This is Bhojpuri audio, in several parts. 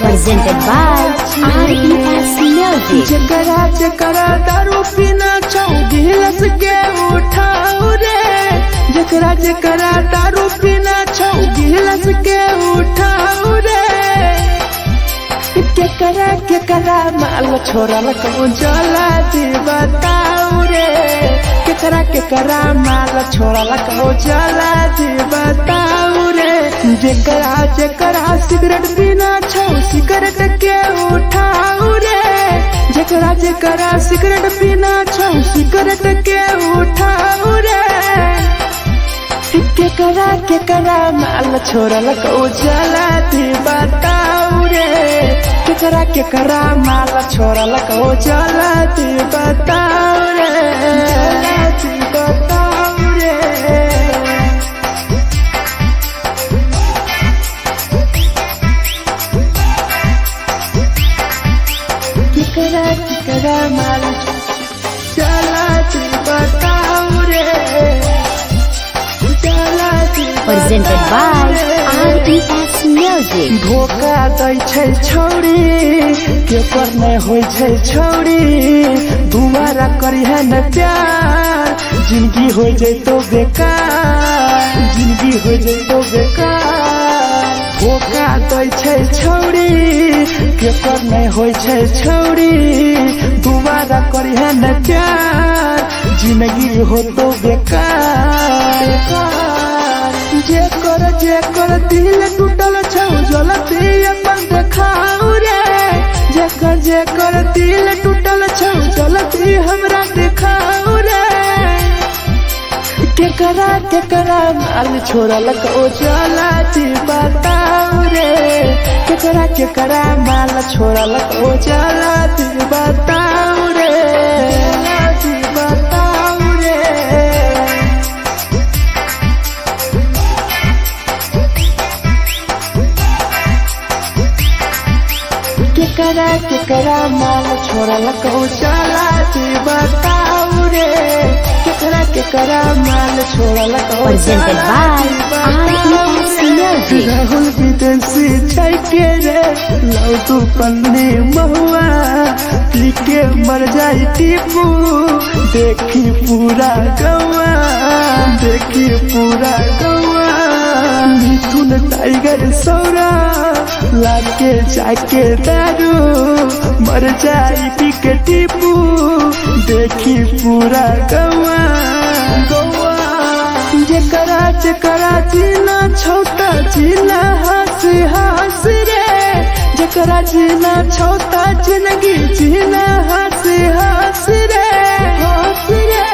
Presented by RES Music. जकरा जकरा दारू पीना गिलास के उठाओ रे, जकरा जकरा दारू पीना गिलास के उठाओ रे। केकरा माल छोड़ल कहूँ जला दी बताओ रे, केकरा माल छोड़ल कहूँ जला दी बताओ रे। जकरा जकरा सिगरेट पीना सिगरेट के उठाओ रे, जकरा जकरा सिगरेट पीना सिगरेट के उठाओ रे। केकरा माल छोड़ल कहूँ जला दी बताओ रे, केकरा माल छोड़ल कहूँ जला दी बताओ रे, जला दी बताओ रे। केकरा माल जला दी बताओ रे, जला दी। Presented by RES Music. धोखा दै छै छौरी, केकर नहीं होय छै छौरी, दुबारा करिहे न प्यार, जिंदगी हो जैतो बेकार, जिंदगी हो जैतो बेकार। धोखा दै छै छौरी, केकर नहीं होय छै छौरी, दुबारा करिहे न प्यार, जिंदगी हो तो बेकार। जेकर दिल टूटल छौ जलती अपन देखाओ रे, जेकर दिल टूटल छौ जलती हमरा देखाओ रे। केकरा माल छोड़ल कहूँ जला दी बताओ रे, केकरा माल छोड़ल कहूँ जला दी बताओ रे, जला दी बताओ रे। केकरा माल छोड़ल कहूँ जला दी बताओ रे, केकरा माल छोड़ल कहूँ Presented by RES Music. Rahul विदेशी छै के रे, लौ तू पन्नी महुआ, पी के मर जाई टीपू, देखी पूरा गौआ, देखी पूरा गौआ। मिथुन टाइगर सौरा लाके जाके दारू, मर जाई पी के टीपू, देखी पूरा गौआ गौआ। जकरा जीना छोटा जीना हंस हंस रे, जकरा जीना छोटा जिंदगी जीना हंस हंस रे, हंस रे।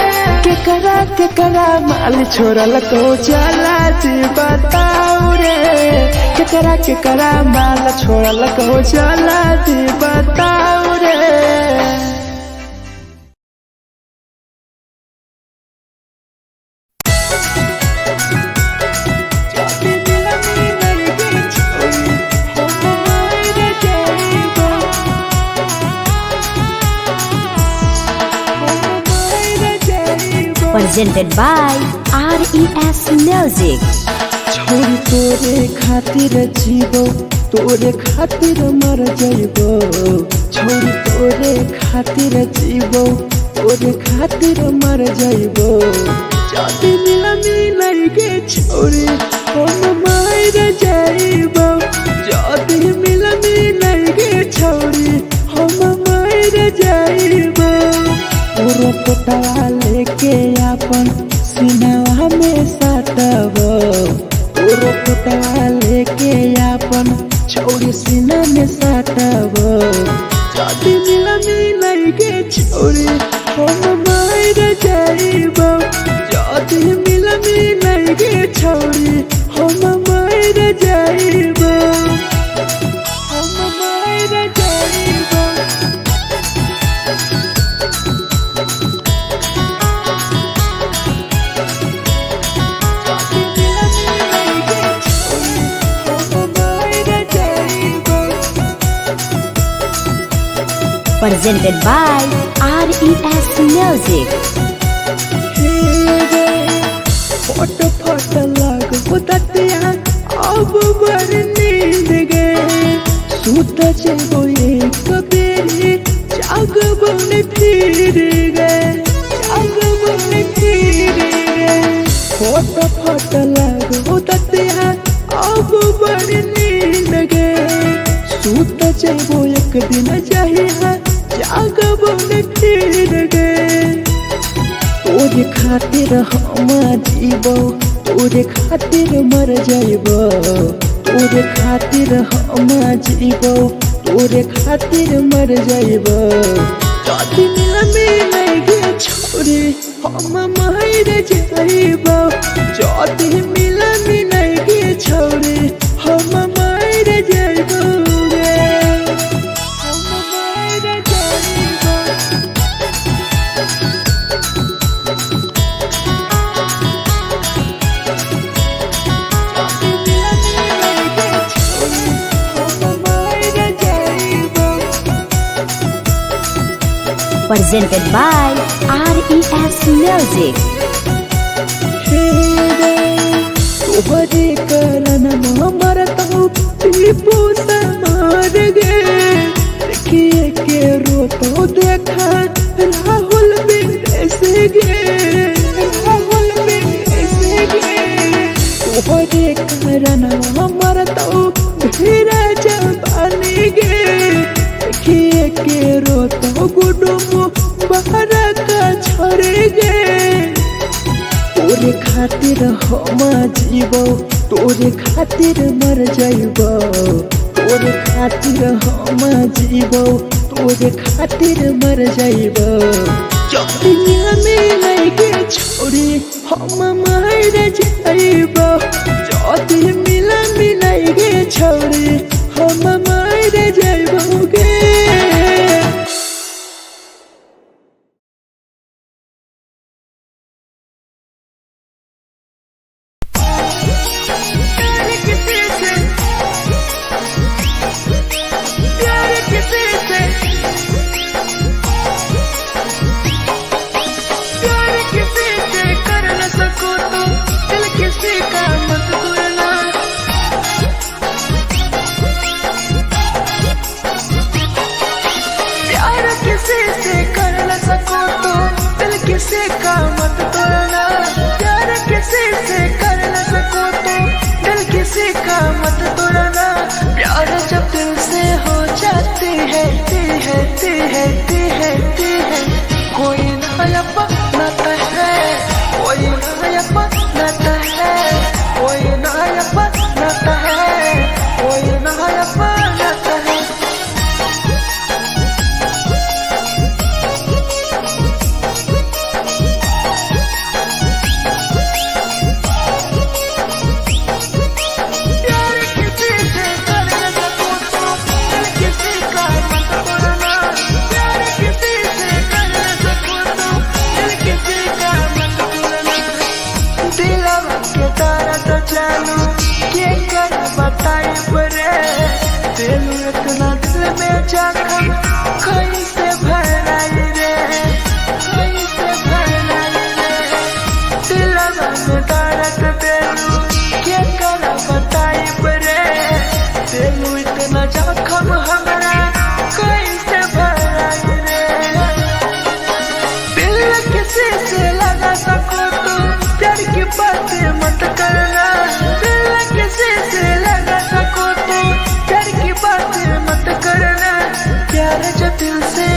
केकरा माल छोड़ल कहूँ जला दी बताओ रे, केकरा माल छोड़ल कहूँ जला दी बताओ रे। Presented by RES Music. छोरी तोरे खातिर जीवो, तोरे खातिर मर जइबो, छोरी तोरे खातिर जीवो, तोरे खातिर मर जइबो। जाति मिलनी के छोरी हम मर जइबो, जाति मिलनी के छोरी हम मर जइबो। पूरा पोटवा लेके अपन सीनावा में सटबो, पूरा पोटवा लेके अपन छौरी सीना में सटबो। जाति मिलनी के छोरी हम मर जइबो, जाति मिलनी के छोरी हम मर जइबो, हम मर जइबो। presented by RES Music. फोट फोट लाग बुततिया अब बर नींद गए सूत जेबो एक बेरी जाग बन फिर गए फोट फोट लाग बुततिया अब बर नींद गए सूत जेबो एक दिन चाहिए जाग बन फिर गए तोरे खातिर हम जीबो तोरे खातिर मर जाइबो तोरे खातिर हम जीबो तोरे खातिर मर जाइबो जदी मिल गे छोरे हम मर जाइबो जदी मिल गे छोरे हम मर जाइबो Presented by RES Music. तोहरे कारण मरता टीपू समार गे देखिए के रोतो देखा राहुल विदेश गे तोहरे कारण मरता धीरे जवानी गे देखिए के रोतो गुडुमो बाहर का छोड़े गे तोरे खातिर हम जीबो तोरे खातिर मर जाइबो तोरे खातिर हम जीबो तोरे खातिर मर जाइबो जदी मिल गे छोरे हम मर जाइबो जदी मिल गे छोरे हम मर जाइबो गे किसी का मत तोड़ना प्यार किसी से कर न सको तो दिल किसी का मत तोड़ना प्यार जब दिल से हो जाती है कोई नया बनाता है कोई नया बनाता है कोई नया बनाता है कोई नया बनाता है इतना दिल में जख्म कैसे भराई रे कैसे भराई रे दिलवा में दर्द देलू क्या कर बताई रे देलू इतना जख्म हमरा कैसे भराई रे दिल किसी से लगा सको तो प्यार की बातें मत करना दिल किसी से लगा सको तो प्यार की बातें मत करना प्यार जब दिल से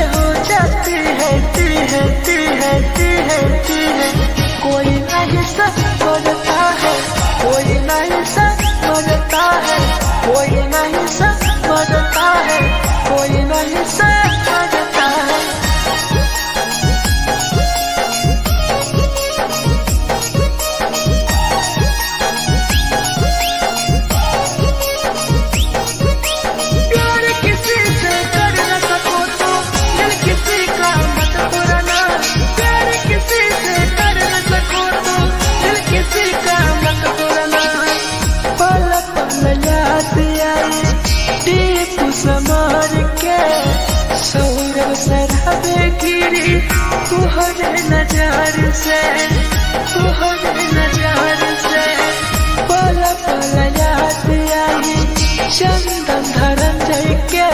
गिरी तुहरे नजर से, तुहरे नजर से। पल पल याद आई चंदन धरंजय के,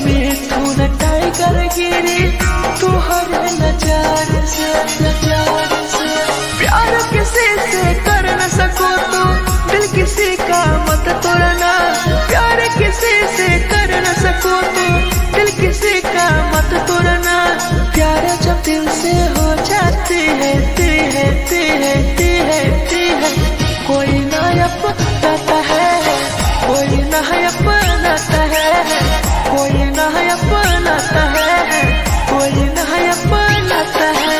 मिथुन टाइगर गिरी तुहरे नजर से, नजर से। प्यार किसी से कर न सको तो दिल किसी का मत तोड़ना, प्यार किसी से कर न सको तो दिल किसी का मत तोड़ना। प्यार जब दिल से हो जाती है कोई ना अपनाता है, कोई ना अपनाता है, कोई ना अपनाता है, कोई ना अपनाता है।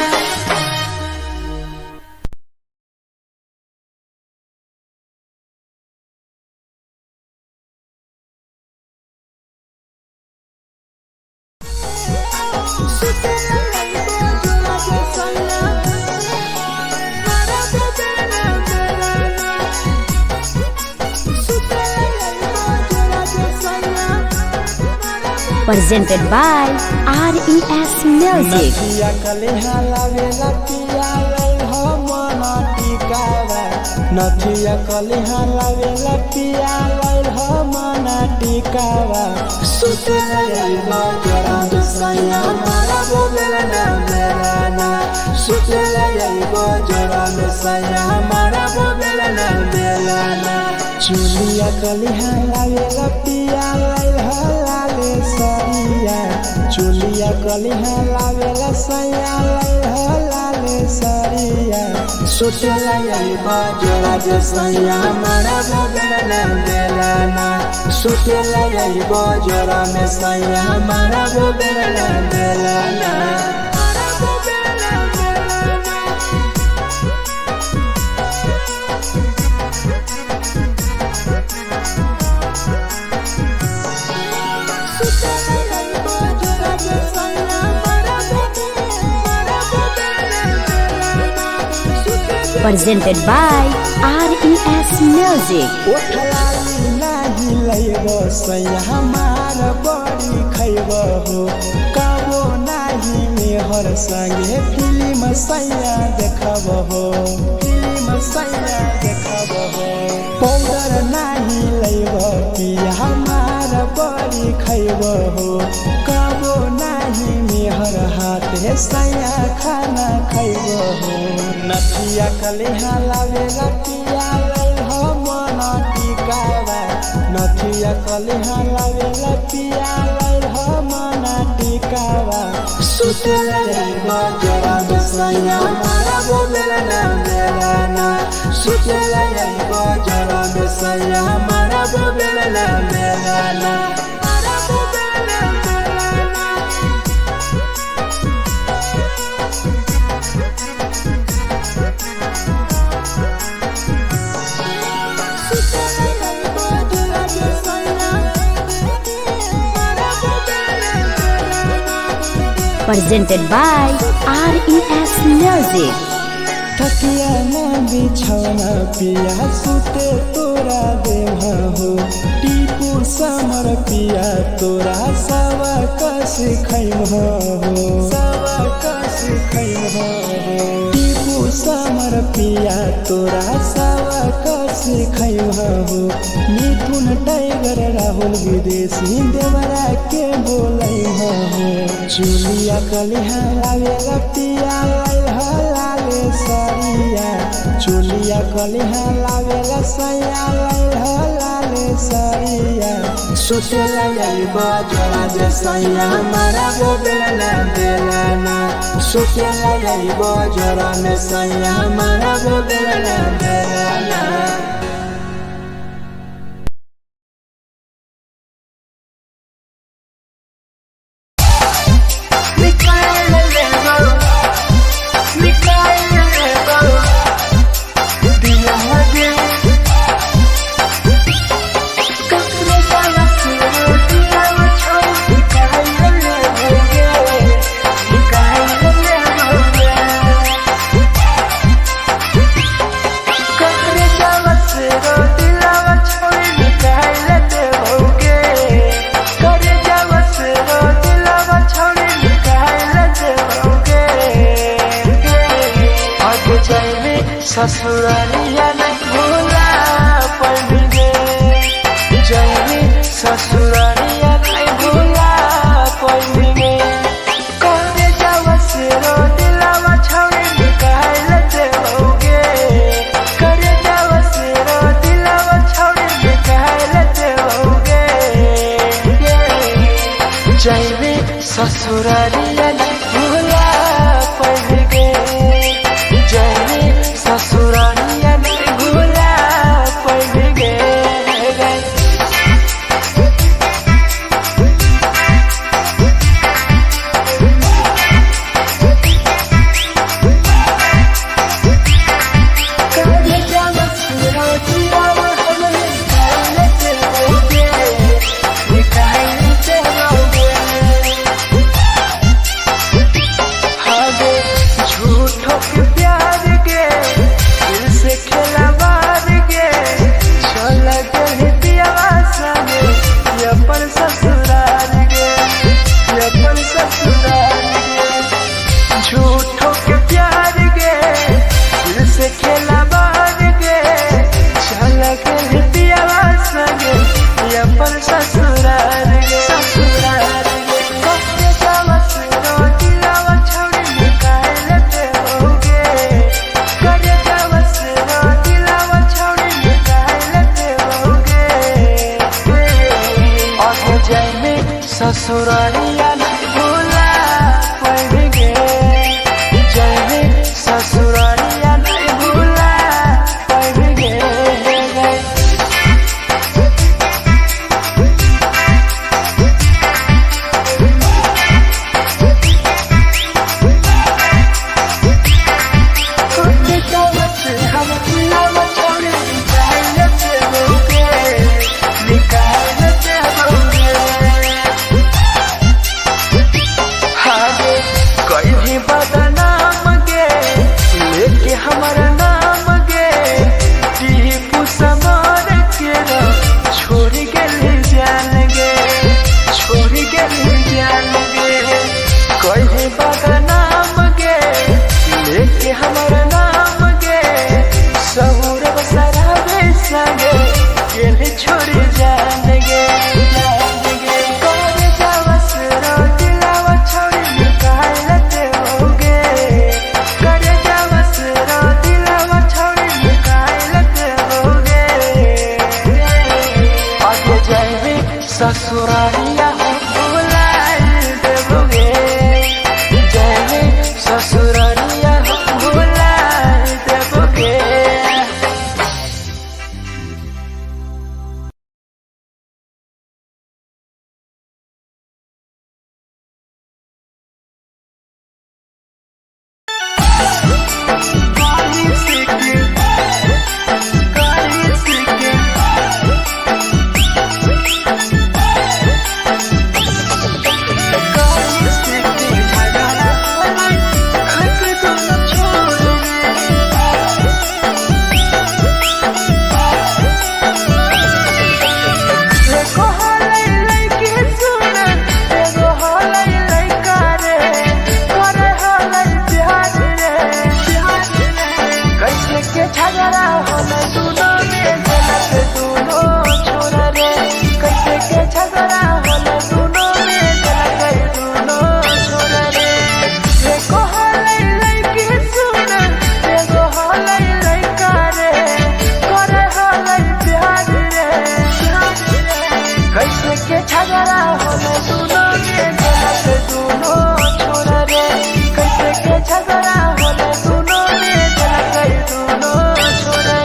Presented by RES Music. नथिया कलिहा लावेला पिया लई हो मना टिकावा, नथिया कलिहा लावेला पिया लई हो मना टिकावा। सुते लई बजरा सैया मारा बोलेला ना मेरा ना, सुते लई बजरा सैया मारा बोलेला ना मेरा ना। चुलिया कलिहा लावेला पिया लई हो लाले सरिया, चुलिया कलिहा लावेला सैया लई हो लाले सरिया। सुतेला यही बजरा सैया मारा बोलेला ना मेरा ना, सुतेला यही बजरा में सैया मारा बोलेला ना मेरा ना। Presented by RES Music. ओठलाली नाही लैबो सैया हमार बड़ी खैबो हो, कबो नाही मेहर संगे फिल्म सैया देखबो हो, फिल्म सैया देखबो हो। पाउडर नाही लैबो पिया हमार बड़ी खैबो हो, कबो नाही मेहर हाथे सैया खाना खैबो हो। नथिया कलिहा लावेला पिया लई हो मना टिकावा, नथिया कलिहा लावेला पिया लई हो मना टिकावा। सुते लई बजरा सैया मारा बोलेला ना मेरा ना, सुते लई बजरा सैया मारा बोलेला ना मेरा ना। Presented by RES Music. तकिया ना बिछौना पिया सुते तोरा देवा हो, टीपू समर पिया तोरा सवा कस खैमहा हो, सवा कस खैमहा हो। टीपू समर पिया तोरा सवा कस खैमहा हो। मिथुन टाइगर राहुल विदेशी देवरा के बोलैहा हो। चुलिया कलिहा लावेला पिया लई हो लाले सरिया, चुलिया कलिहा लावेला सैया लई हो लाले सरिया। सुतेला यही बजरा सैया मारा बोलेला ना मेरा ना, सुतेला यही बजरा सैया मारा बोलेला ना मेरा ना। जाए ससुरालिया नहीं भूला पड़ेंगे, जाए ससुरालिया नहीं भूला पड़ेंगे। करे जावा से रो दिलावा छावे निकाल देओगे, करे जावा से रो दिलावा छावे निकाल देओगे। जाए ससुरालिया नहीं भूला पड़ेंगे, जाए ससुरालिया नहीं भूला पड़ेंगे। झूठों के प्यार के दिल से खिलवाड़ के चला गए पियावा संगे अपन ससुराल गे, अपन ससुराल गे। झूठों के प्यार के दिल से खिलवाड़ के चला गए पियावा संगे अपन ससुराल गे, ससुराल गे। कब जावा से रो दिलावा छाड़ी निकाल देओगे, करे जावा से रो दिलावा छाड़ी निकाल देओगे। और जाए ससुरालिया नहीं भूला पड़ेंगे, जाए ससुरालिया नहीं भूला पड़ेंगे। बदनाम गे लेके हमारा नाम गे, टीपू समर के छोड़ गए जान गे, छोड़ गए जान गे। कहीं बदनाम गे लेके हमारा नाम गे, सहूर बसरावे संगे गेले छोड़ जान गे, जान गे। करे जावा से रो दिलावा छोड़ी निकाल देओगे, करे जावा से रो दिलावा छोड़ी निकाल देओगे। आगे जाए ससुरालिया भूला देओगे, जाए ससुरालिया भूला देओगे। झगड़ा होले दोनों में जला गई दोनों छोड़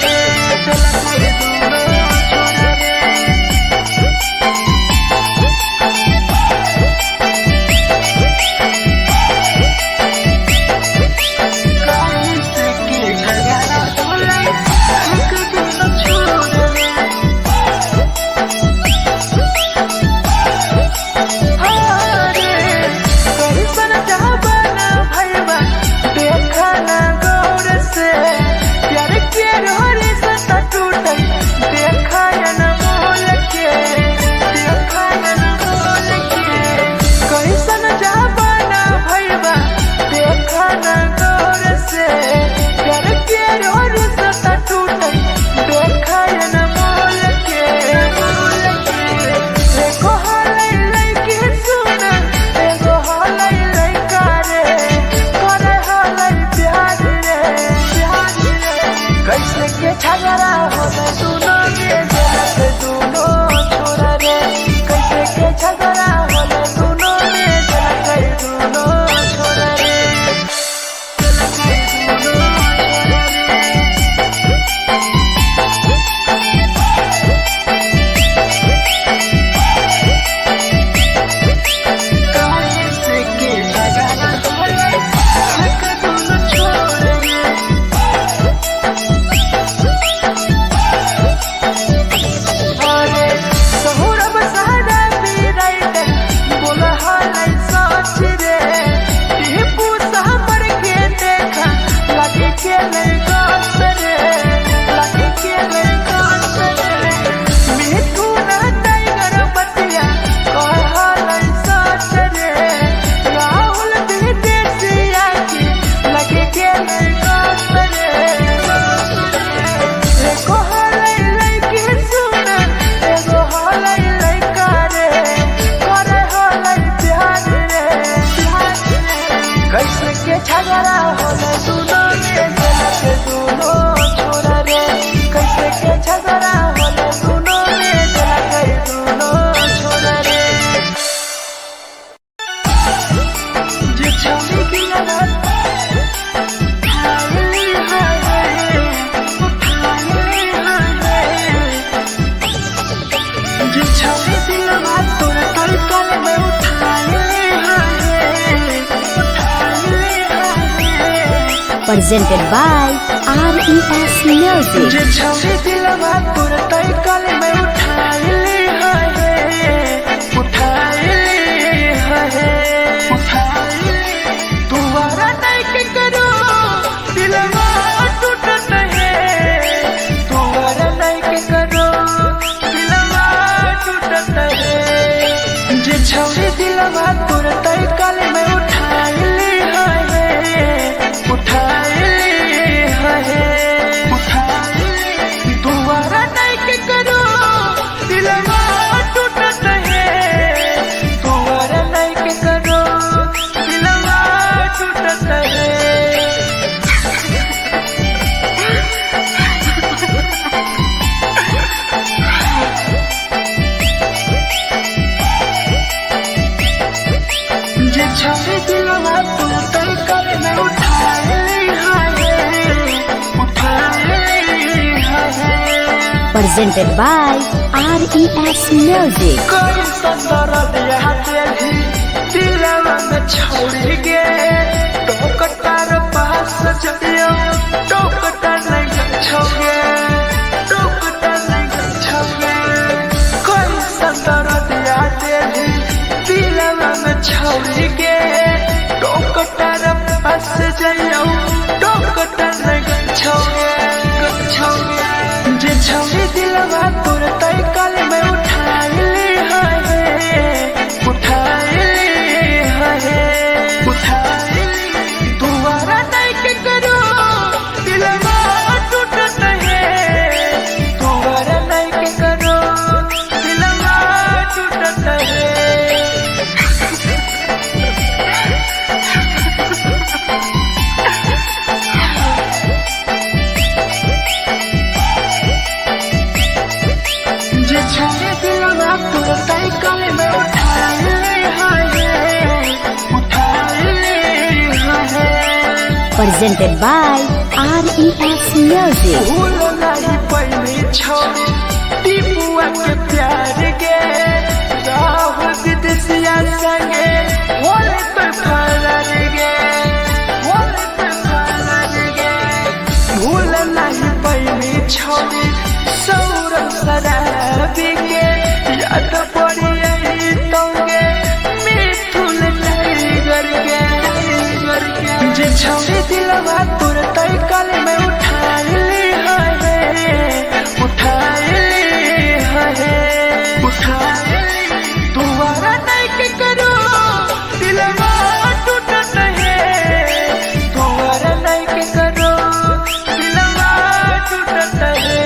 झगड़ा होले दोनों में जलत दोनों छोरा रे कैसे के झगड़ा होले दोनों में जलत दोनों छोरा रे झगड़ा होले दोनों में जलत दोनों छोरा रे कैसे के झगड़ा होले दोनों में जलत दोनों छोरा रे जे छौरी दिया जे छौरी दिया तोरा कल कल में presented by RES Music. जे छौरी दिलवा तोर तई कल में उठाइले तुम्हारा नहीं के करो दिलवा टूटत है तुम्हारा नहीं के करो दिलवा टूटत है जे छौरी दिलवा तोर तई कल में उठाइले दोबारा नहीं के करो दिलवा टूटत है दोबारा नहीं के करो दिलवा टूटत है जे छौरी दिलवा तू तई कल में उठाए Presented by RES Music. कोई संदर दिया तेरी दिलवा में छोड़ के टोकटार पास चलियो टोकटार नहीं छोगे टोकटार नहीं छोगे कोई संदर दिया तेरी दिलवा में छोड़ के टोकटार पास चलियो टोकटार नहीं छोगे जे छौरी दिलवा तोर तई कल में उठाइले दोबारा नहीं के करो दिलवा टूटत है दोबारा नहीं के करो दिलवा टूटत है छौरी दिलवा तोर तई कल में उठाइले Presented by RES Music. भूल नहीं पहली छौरी टीपुआ के प्यार के राहुल विदेशिया संगे होले तो फरार गे भूल नहीं पहली छौरी सौरभ शराबी के याद पड़ी यही तोगे मिथुन टाइगर के जे छौरी दिलवा तोर तई कल में उठाइले दोबारा नहीं के करो दिलवा टूटत है दोबारा नहीं के करो दिलवा टूटत है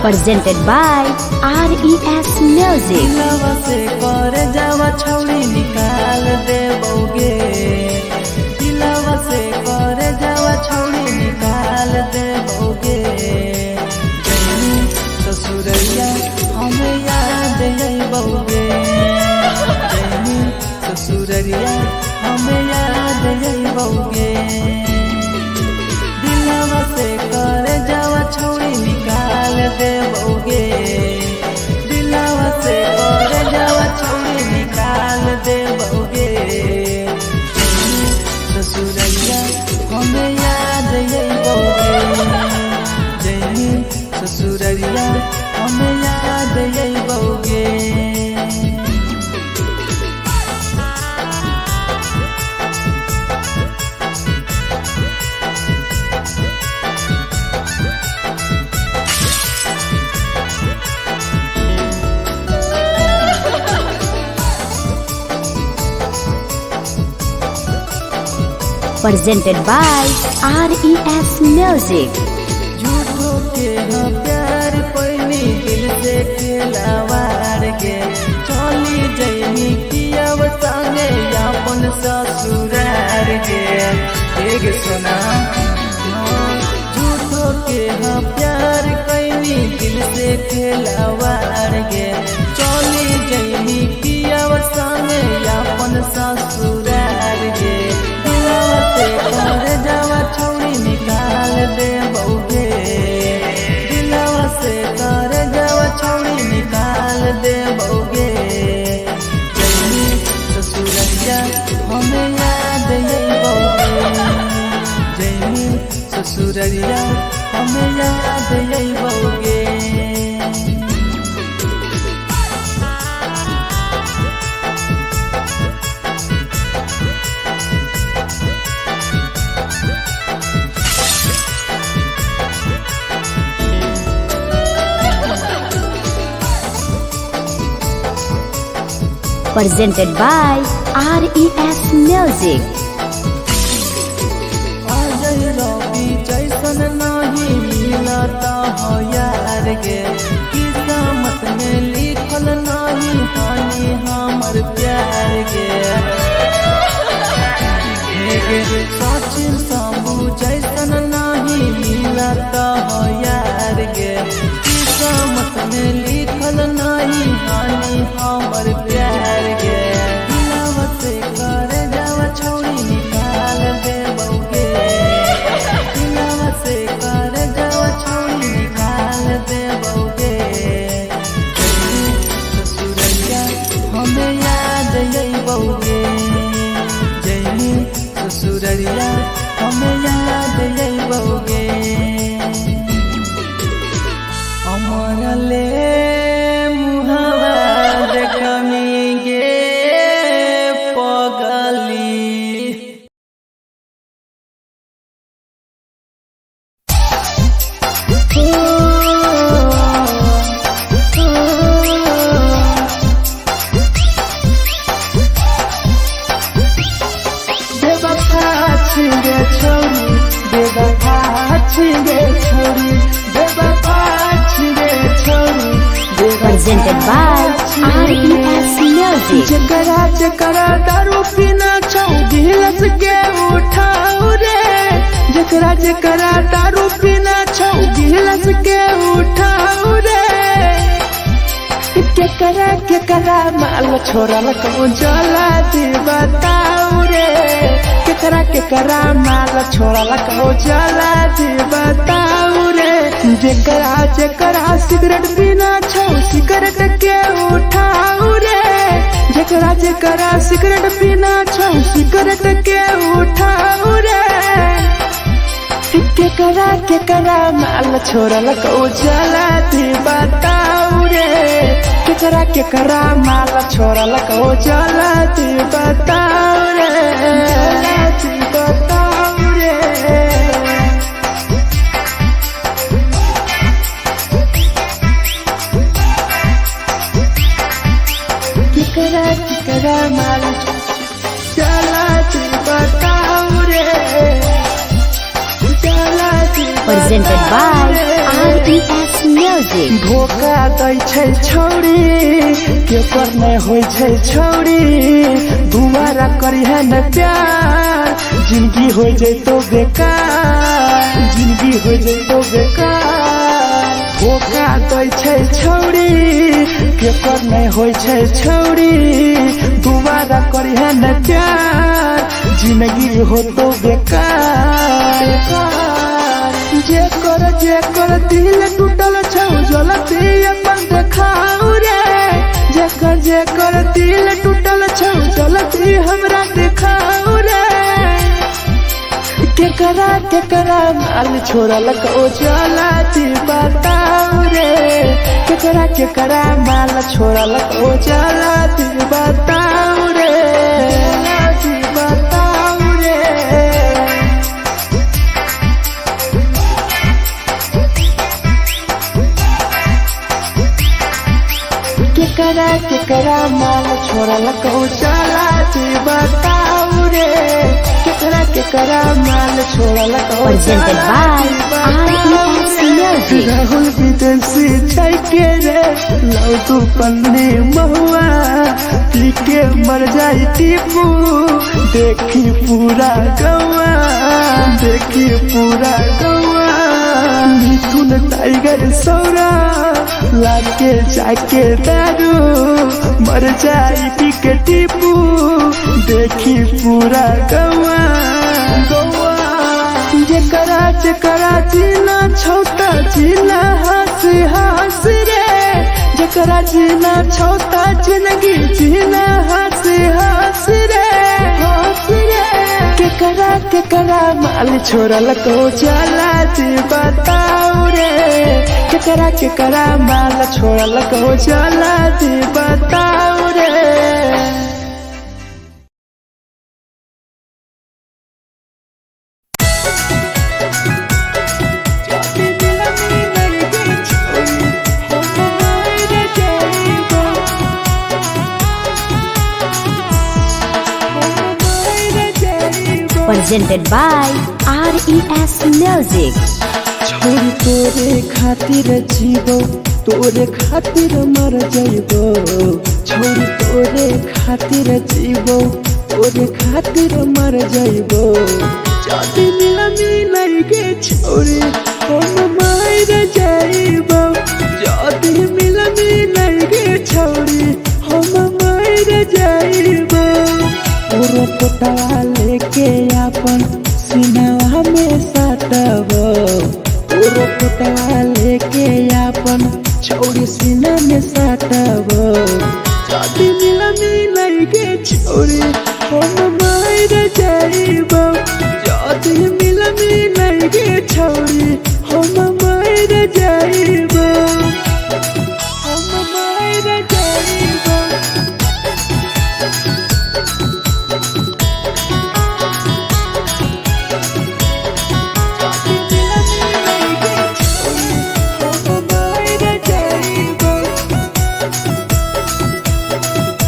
Presented by RES Music. दिलवा से कर जावा छौड़ी निकाल देबोगे दिलवा से कर जावा छौड़ी निकाल देबोगे जैनी ससुरैया हमें याद अइबोगे जैनी ससुरैया हमें याद अइबोगे दिलवा से कर जावा छौड़ी निकाल देबोगे दिलवा से कर जावा छौड़ी निकाल देबोगे ससुरैया हमें याद अइबोगे जैनी ससुरैया हमें याद अइबोगे Presented by RES Music. झूठो के हाँ प्यार पैनी दिल से खिलावार के चली जैनी कियब संगे अपन ससुरार के एक सुना झूठो के हाँ प्यार कैनी दिल से खिलावार के चली जैनी कियब संगे अपन ससुरार के कर जावा छौड़ी निकाल देबोगे दिलवा से कर जावा छौड़ी निकाल देबोगे जैनी ससुरैया हमें याद अइबोगे जैनी ससुरैया हमें याद अइबोगे Presented by RES Music. Ajay रवि जैसन नहीं मिलता हो यार गे किस्मत में लिखल नहीं हानि हमर प्यार गे सचिन साबू जैसन नहीं मिलता हो यार गे किस्मत में लिखल नहीं हानि हमर प्यार गे दिलवा से कर जावा छौड़ी निकाल देबोगे दिलवा से कर जावा छौड़ी निकाल देबोगे ससुरैया हमें याद अइबोगे जैनी ससुरैया हमें याद अइबोगे हमारा ले मुहावा देखमी गे पगली Presented by RES Music. जकरा जकरा दारू पीना छौ गिलास के उठाओ रे जकरा जकरा दारू पीना छौ गिलास के उठाओ रे केकरा माल छोड़ल को जला दी बताओ रे केकरा माल छोड़ल को जला दी बताओ रे जकरा जकरा सिगरेट पीना छौ सिगरेट के उठाओ रे जकरा जकरा सिगरेट पीना छौ सिगरेट के उठाओ रे केकरा माल छोड़ल को जला दी बताओ रे केकरा माल छोड़ल को जला दी बताओ रे जला दी बताओ रे केकरा माल जला दी बताओ रे Presented by RES Music. धोखा दै छै छौरी केकर नै होइ छै छौरी दुबारा करिहे न प्यार जिंदगी हो जैतो बेकार जिंदगी हो जैतो बेकार धोखा दै छै छौरी केकर नै होइ छै छौरी दुबारा करिहे न प्यार जिंदगी हो तो बेकार जेकर दिल टूटल छौ जलती अपन देखाऊ रे जेकर दिल टूटल छौ जलती हमरा देखाऊ रे केकरा माल छोड़लक ओ जलती बताऊ रे केकरा माल छोड़लक ओ जलती बताऊ रे बताऊ रे केकरा माल छोड़लक ओ जलती बताऊ रे केकरा माल छोड़लक ओ Presented by RES Music. Rahul विदेशी छै के रे लौ तू पन्नी महुआ पी के मर जाई टीपू देखी पूरा गौआ मिथुन टाइगर सौरा लाके जाके दारू मर जाई पी के टीपू देखी पूरा गौआ जेकरा जीना छौता जीना हंस रे जेकरा जीना छौता जिंदगी जीना हंस रे केकरा माल छोड़लक ओ जलती बताऊ रे केकरा माल छोड़लक ओ जलती बताऊ रे Presented by RES Music. छोरी तोरे खातिर जीवो तोरे खातिर मर जाइबो छोरी तोरे खातिर जीवो तोरे खातिर मर जाइबो जदी मिलन गे छोरी हम मर जाइबो जदी मिलन गे छोरी हम मर जाइबो पूरा पोटवा लेके अपन सीनावा में साटबो पूरा पोटवा लेके अपन छौरी सीना में साटबो जदी मिलन गे छौरी हम मर जाइबो जदी मिलन गे छौरी हम मर जाइबो हम मर जाइबो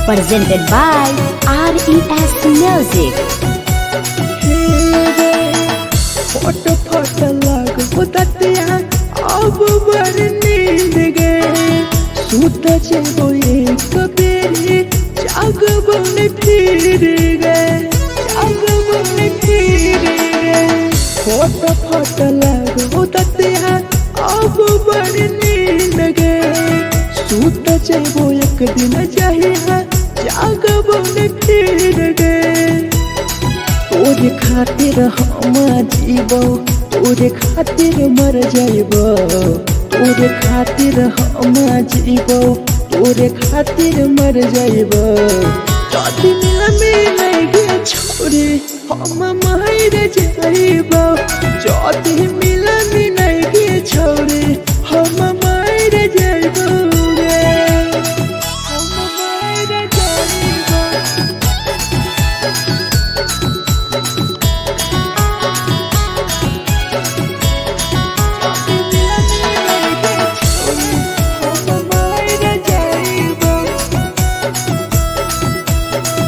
Presented by RES Music. फट लग बुततिया अब बर नींद गए सूत जेबो एक बेरी जागबो ने फिर गए फट लग बुततिया अब बर नींद गए सूत जेबो एक दिन चाहिए जागबो ने फिर गए तोरे खातिर हम जीवो तोरे खातिर मर जाइबो तोरे खातिर हम जीवो तोरे खातिर मर जाइबो जदी मिलन गे छोरी हम मर जाइबो जदी मिलन गे छोरी हम मर जाइबो गे हम मर जाइबो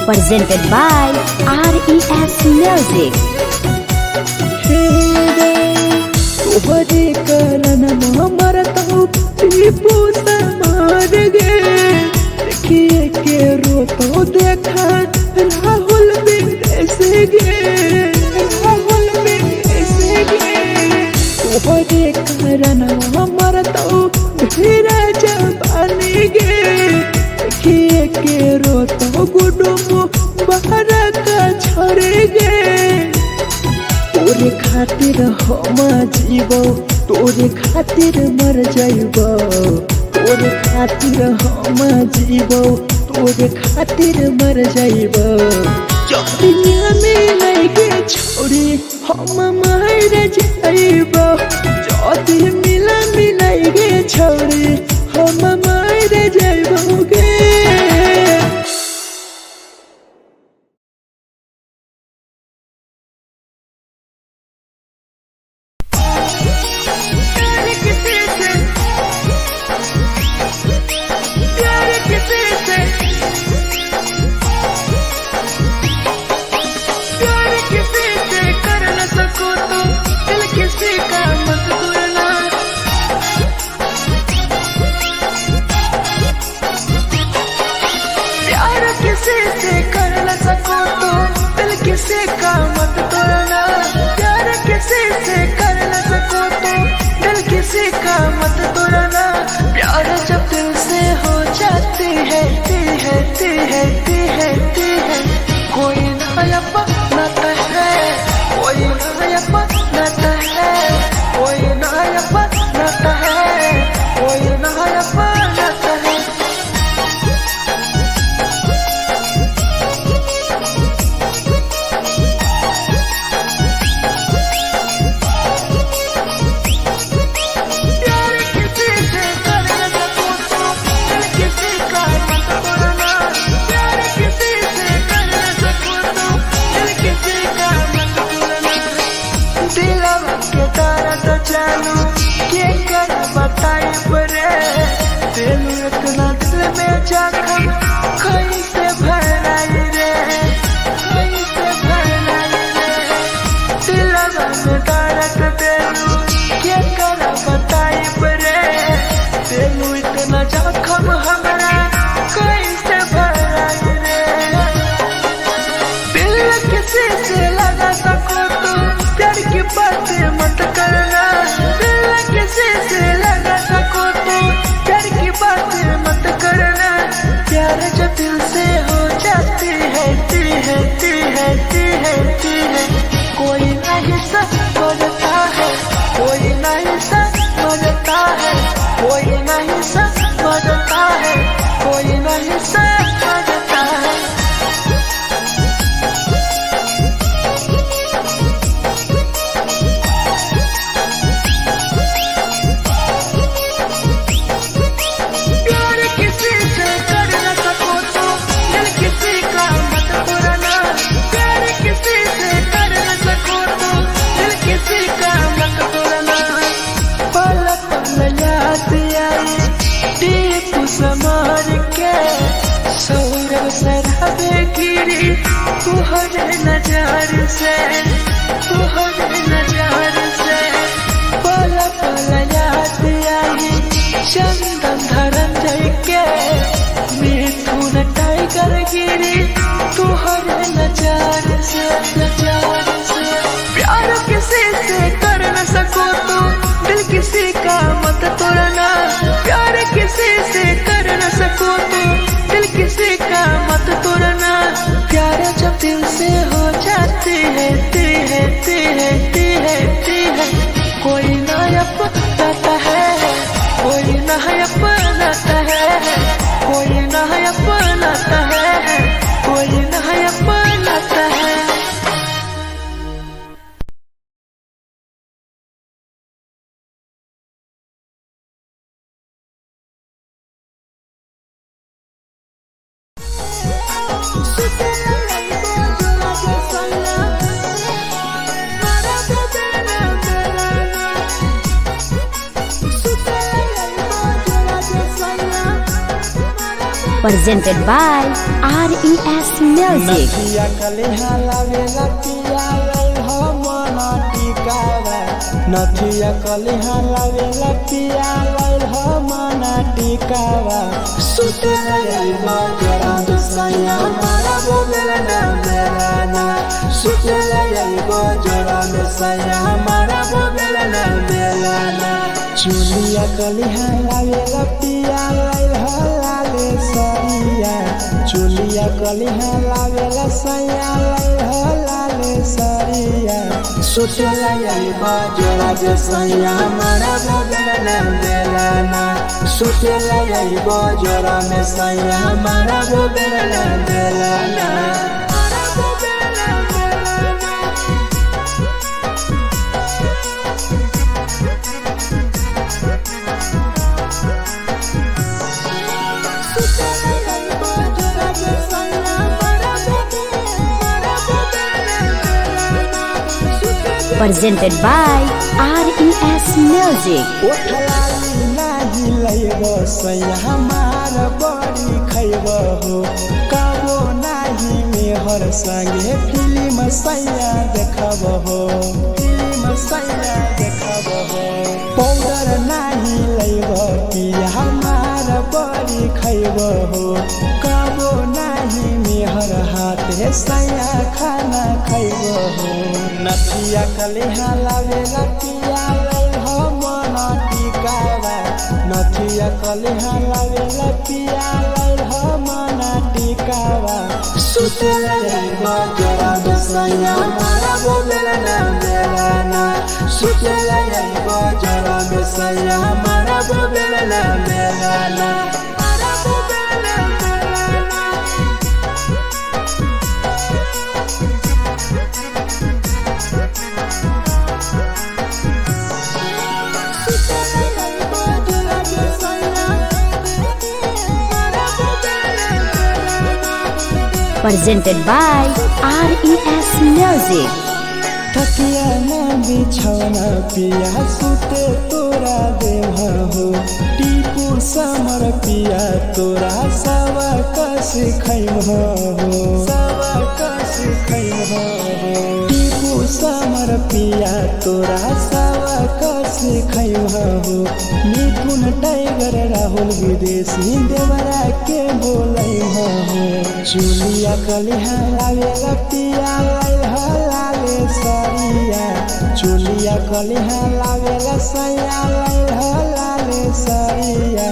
Presented by RES Music. तोहरे कारण मरत हूँ टीपू समार गे देखिए के रोतो देखा राहुल विदेश गे राहुल विदेश गे तोहरे कारण मरत हूँ धीरज पानी गे देखिए के रोतो गुडुम बाहर का छोड़े गे तोरे खातिर हम जीवो तोरे खातिर मर जाइबो तोरे खातिर हम जीवो तोरे खातिर मर जाइबो जब दुनिया में लगे छोड़ी हम मर जाइबो जब मिला मिलाइगे छोड़ी हम मर जाइबो गे किसी का मत तोड़ना प्यार किसी से कर न सको तो दिल किसी का मत तोड़ना प्यार जब दिल से हो जाती है कोई नया बनाता है कोई नया बनाता है कोई नया बनाता है कोई नया बनाता है चालू के कर बताई परे दिल इतना दिल में जखम कहीं से भराई रे कहीं से भराई रे दिलवा में दर्द दिलू के कर बताई परे दिल इतना जखम हमारा कहीं से भराई रे दिल किसी से लगा सको तो प्यार की बातें मत करना किसी से लगा सको तो प्यार की बातें मत करना प्यार जो दिल से हो जाती है कोई नहीं समझता है कोई नहीं समझता है कोई नहीं समझता है कोई नहीं समझता है समार के सौरव सरहबे गिरी तुहरे नजर से पल पल याद आई चंदन धरंजय के मिथुन टाइगर गिरी तुहरे नजर से प्यार किसी से कर न सको तो दिल किसी का मत तोड़ना प्यार किसी से कर न सको तो दिल किसी का मत तोड़ना प्यार जब दिल से हो जाती है कोई नया बनाता है कोई नया बनाता है कोई नया बनाता है कोई नया बनाता है presented by RES Music. नथिया कलिहा लावेला पिया लाइल हो मना टिकावा सुते लगइबो जोरा में सैया मारा बोलना बेलाना सुते लगइबो जोरा में सैया मारा बोलना बेलाना चुलिया कलिहा लावेला पिया लाइल हो लाले सरिया चुलिया कलिहा लावेला सैया लाइल हो लाले सरिया सुते लगइबो जोरा में सैया मारा बोलना बेलाना सुते लगइबो जोरा में सैया मारा बोलना बेलाना Presented by RES Music. ओठलाली नाही लइबो सैया हमार बड़ी खइबो हो कबो नाही मेहर संगे फिल्म सैया देखबो हो फिल्म सैया देखबो हो पाउडर नाही लइबो पिया हमार बड़ी खइबो हो कबो नाही मेहर हाथे सैया खाना खइबो हो नथिया कलिहा लावेला पिया लाइल हो मना टिकावा नथिया कलिहा लावेला पिया लाइल हो मना टिकावा सुते लगइबो जोरा में सैया मारा बोलना बेलाना सुते लगइबो जोरा में सैया मारा बोलना बेलाना Presented by RES Music. तकिया न बिछौना पिया सुते तोरा देह हो टीपू समर पिया तोरा सवा कस खैम हो सवा कस खैम हो टीपू समर पिया तोरा सवा कस खैम हो मिथुन टाइगर राहुल विदेशी देवरा के बोलै हो चुलिया कलिहा लावेला पिया लाइल हो लाले सरिया चुलिया कलिहा लावेला सैया लाइल हो लाले सरिया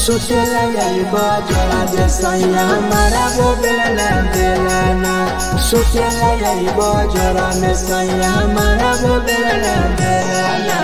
सुते लगइबो जोरा में सैया मारा बोलना बेलाना सुते लगइबो जोरा में सैया मारा बोलना बेलाना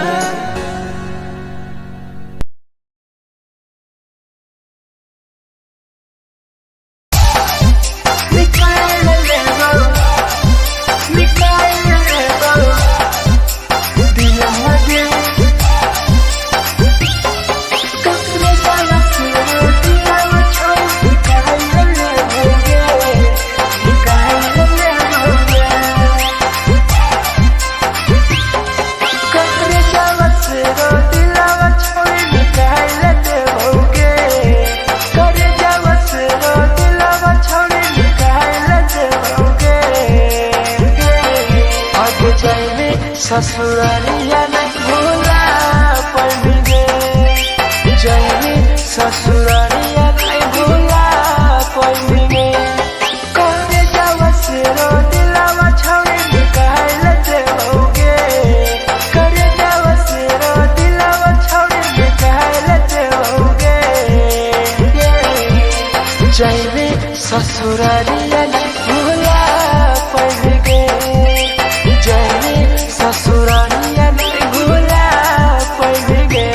ससुरालिया नहीं भूला पड़ेंगे जाएंगे ससुरालिया नहीं भूला पड़ेंगे करे जावा से रो दिलावा छावे निकाल लेते होगे करे जावा से रो दिलावा छावे निकाल लेते होगे जाएंगे ससुरालिया नहीं भूला पड़ेंगे ससुरालिया नहीं भूला पड़ेंगे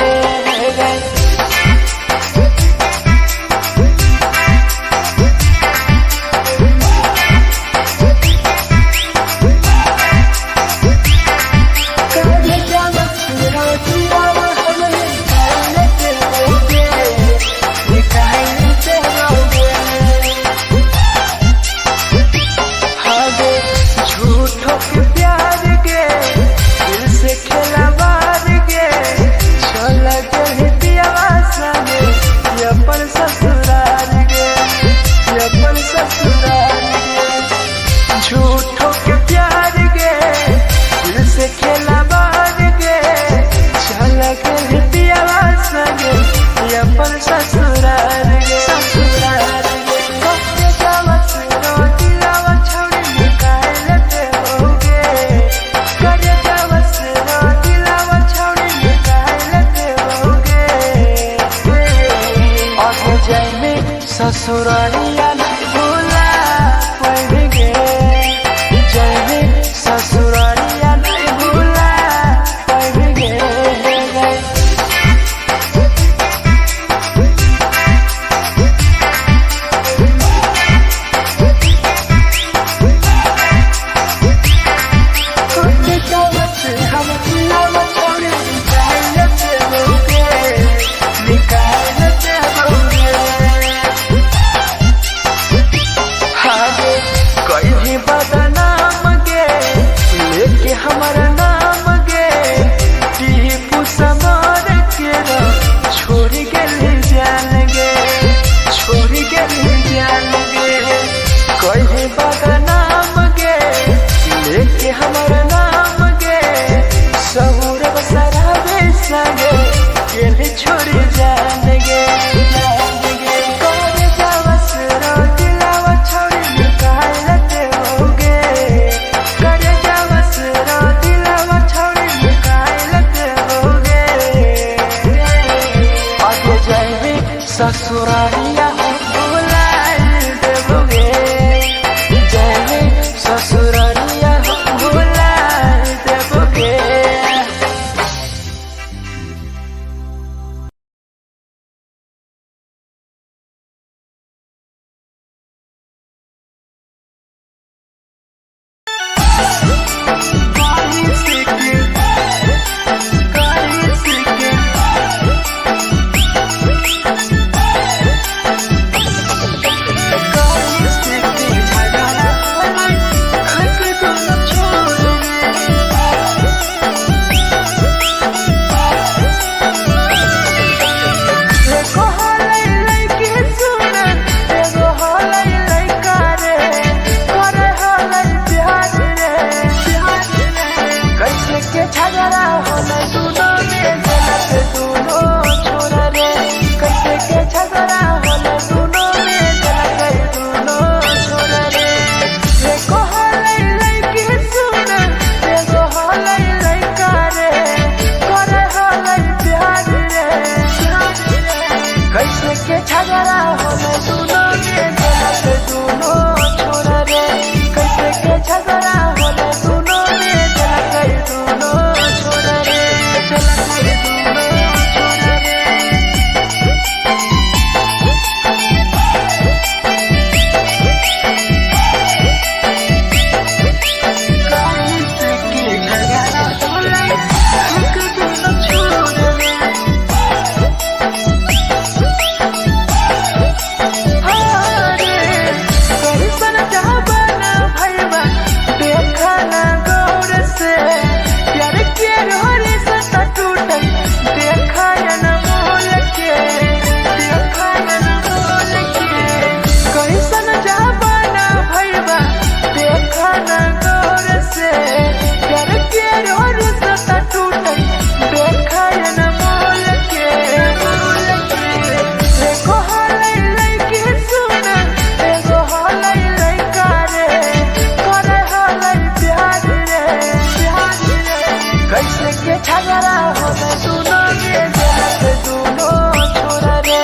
कैसे के झगड़ा होले दोनों में जलक दोनों छोरा रे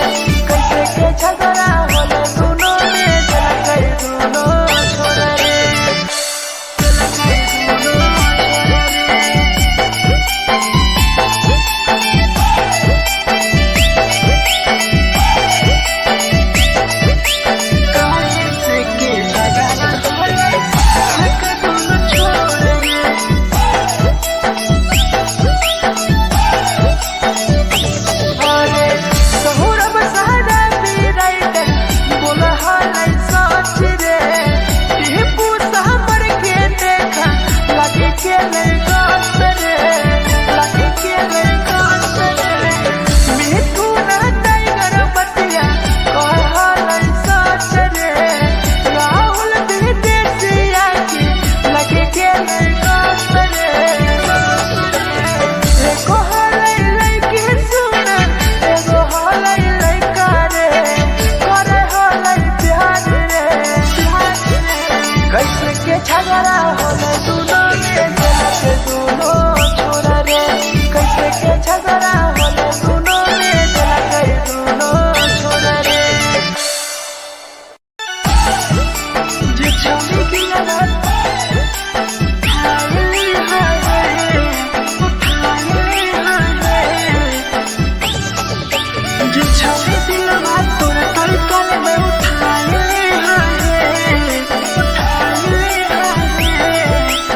कैसे के झगड़ा होले दोनों में जलक दोनों छोरा रे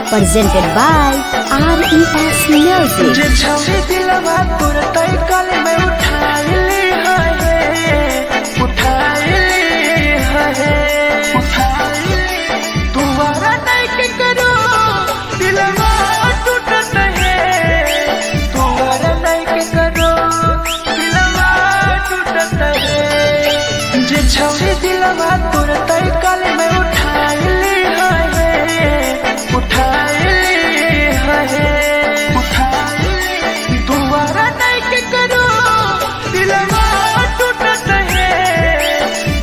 Presented by RES Music. जे छवि दिलवा तोर तैकल में उठाइली तुम्हारा नहीं के करो दिलवा टूटत है तुम्हारा नहीं के करो दिलवा टूटत है जे छवि दिलवा तोर तैकल में उठाइली तुम्हारा नहीं के करो दिलवा टूटत है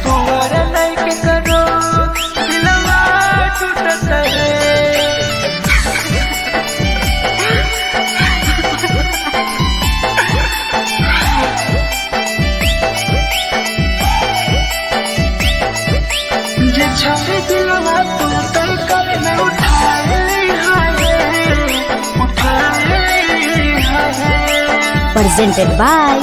तुम्हारा नहीं के करो दिलवा टूटत है जे छवि दिलवा तोर तैकल में Presented by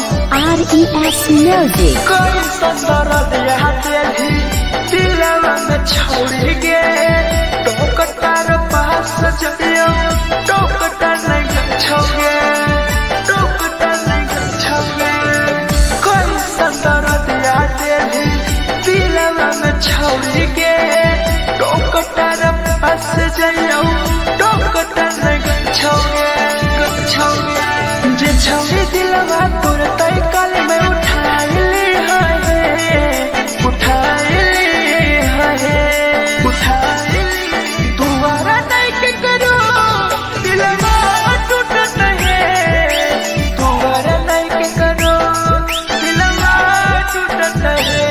RES Music. कोई संदर दिया तेरी दिलवा में छोड़ गे टोकटार पास जइयो टोकटार नहीं छोगे टोकटार नहीं छोगे कोई संदर दिया तेरी दिलवा में छोड़ गे टोकटार पास जइयो टोकटार नहीं छोगे जे छवि दिलवा तोर तैकल में उठाइली तुम्हारा नहीं के करो दिलवा टूटत है तुम्हारा नहीं के करो दिलवा टूटत है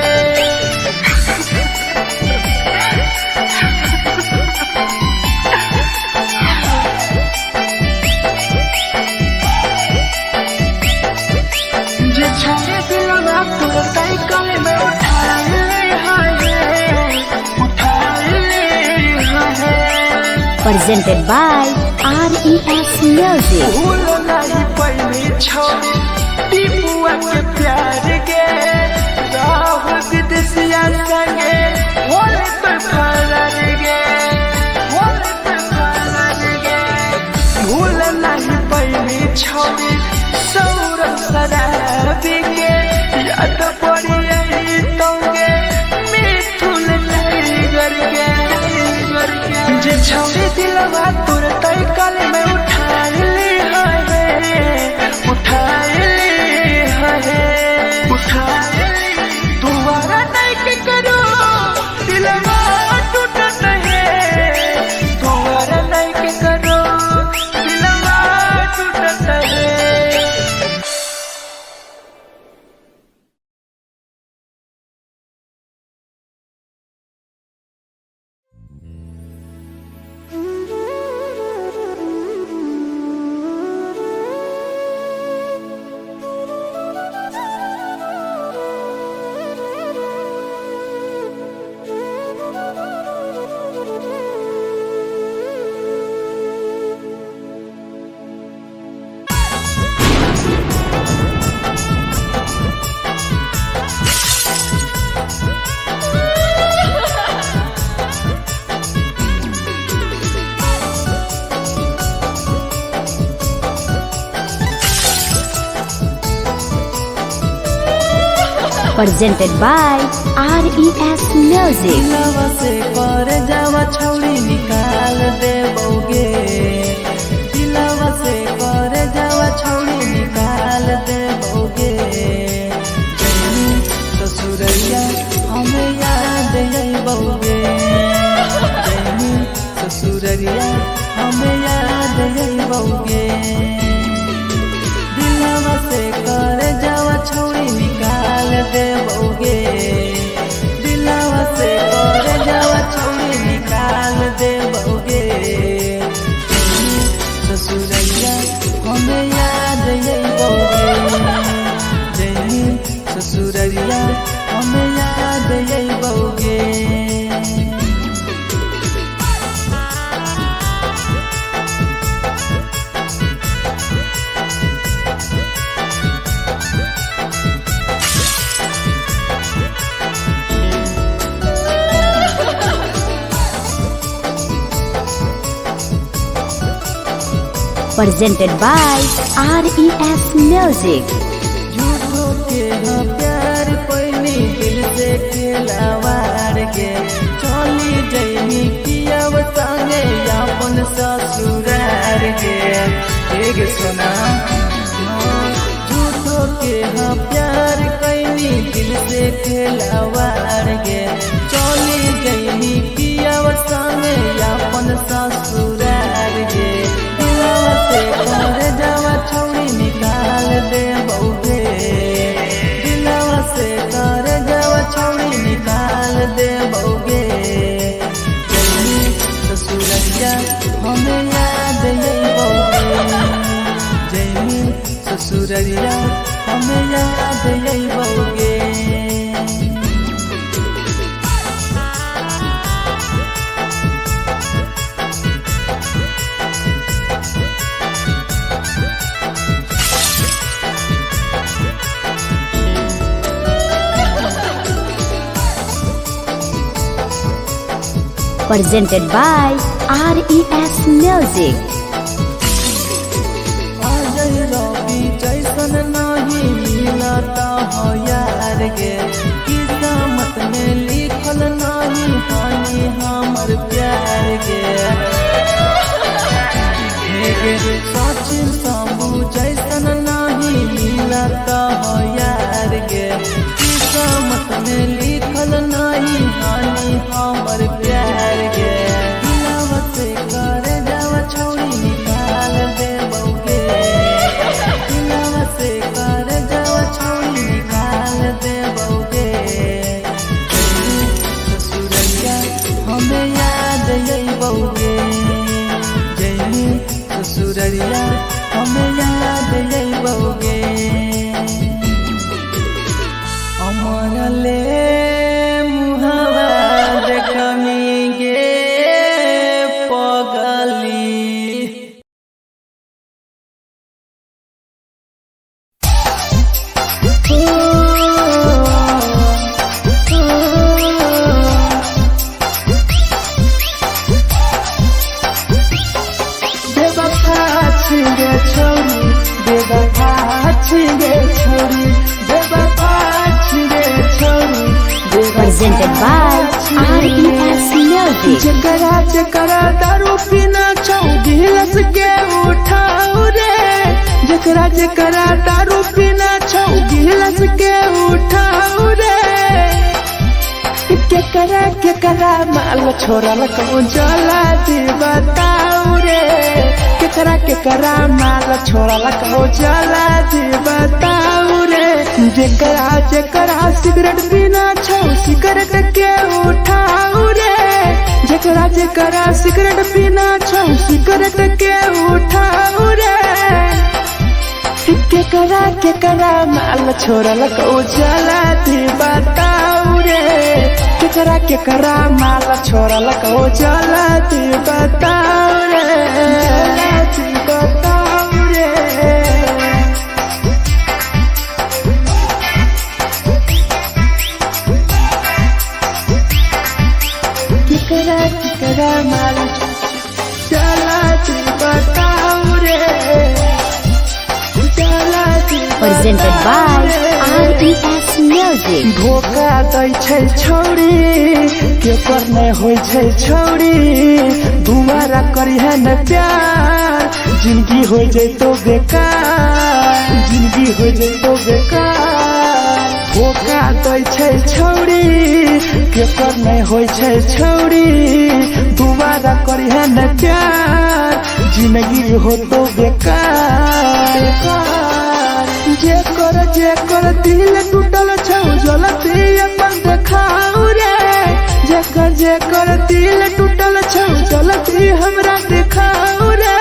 Presented by RES Music. भूल नहीं पहली छोड़ी टीपुआ के प्यार के राहुल विदेशिया संगे होले तो फरार गे भूल नहीं पहली छोड़ी सौरभ शराबी के याद पड़ी यही तोगे मिथुन टाइगर के जे छवि दिलवा तोर तैकल में उठाइली तुम्हारा नहीं के करो दिलवा टूटत है तुम्हारा नहीं के करो दिलवा टूटत है presented by RES Music. दिलवा से कर जावा छौड़ी निकाल देबोगे, दिलवा से कर जावा छौड़ी निकाल देबोगे। जैनी ससुरैया हमें याद अइबोगे, जैनी ससुरैया हमें याद अइबोगे। दिलवा से कर जावा छौड़ी निकाल देबोगे, दिलवा से कर जावा छौड़ी निकाल देबोगे। ससुरैया हमें याद अइबोगे, जैनी ससुरैया हमें याद अइबोगे। Presented by RES Music. झूठो के हाँ प्यार पैनी दिल से खिलावार के, चली जैनी कियाव संगे अपन ससुरार के। एक सुना झूठो के हाँ प्यार कैनी दिल से खिलावार के, चली जैनी कियाव संगे अपन ससुरार के। दिलवा से कर जावा छौड़ी निकाल देबोगे, दिलवा से कर जावा छौड़ी निकाल देबोगे। जैनी ससुरैया हमें याद अइबोगे, जैनी ससुरैया हमें याद अइबोगे। Presented by RES Music. Ajay रवि जैसन नहीं मिलता हो यार गे, किस्मत में लिखल नहीं हानि हमर प्यार गे। सचिन शंभू जैसन नहीं मिलता हो यार गे, किस्मत में लिखल नहीं हानि हमर प्यार गे। दिलवा से कर जावा छौड़ी निकाल देबोगे, दिलवा से कर जावा छौड़ी निकाल देबोगे। ससुरैया हमें याद अइबोगे, जैनी ससुरैया हमें याद अइबोगे। अमर ले मुहावा देखमी गे पगली। बेवफा छिगे छोरी, बेवफा छिगे छोरी, बेवफा छिगे छोरी, Presented by RES Music. जकरा जकरा दारू पीना छौ गिलास के उठाओ रे, जकरा जकरा दारू पीना छौ गिलास के उठाओ रे। केकरा माल छोड़ल कहूँ जला दी बताओ रे, केकरा माल छोड़ल कहूँ जला दी बताओ रे। जेकरा सिगरेट पीना छौ सिगरेट के उठाओ रे, जेकरा सिगरेट पीना छौ सिगरेट के उठाओ रे। केकरा माल छोड़ल कहूँ जला दी बताओ रे, केकरा माल छोड़ल कहूँ जला दी बताओ रे, जला दी बताओ रे। केकरा माल जला दी बताओ रे, जला दी Presented by RES Music. Music. धोखा दै छै छौरी केकर नहीं होय छै छौरी दोबारा करिहे न प्यार जिंदगी हो जैतो बेकार जिंदगी हो जैतो बेकार धोखा दै छै छौरी केकर नहीं होय छै छौरी दोबारा करिहे न प्यार जिंदगी हो तो बेकार जेकर दिल टूटल छौ जलती अपन देखाऊ रे जेकर दिल टूटल छौ जलती हमरा देखाऊ रे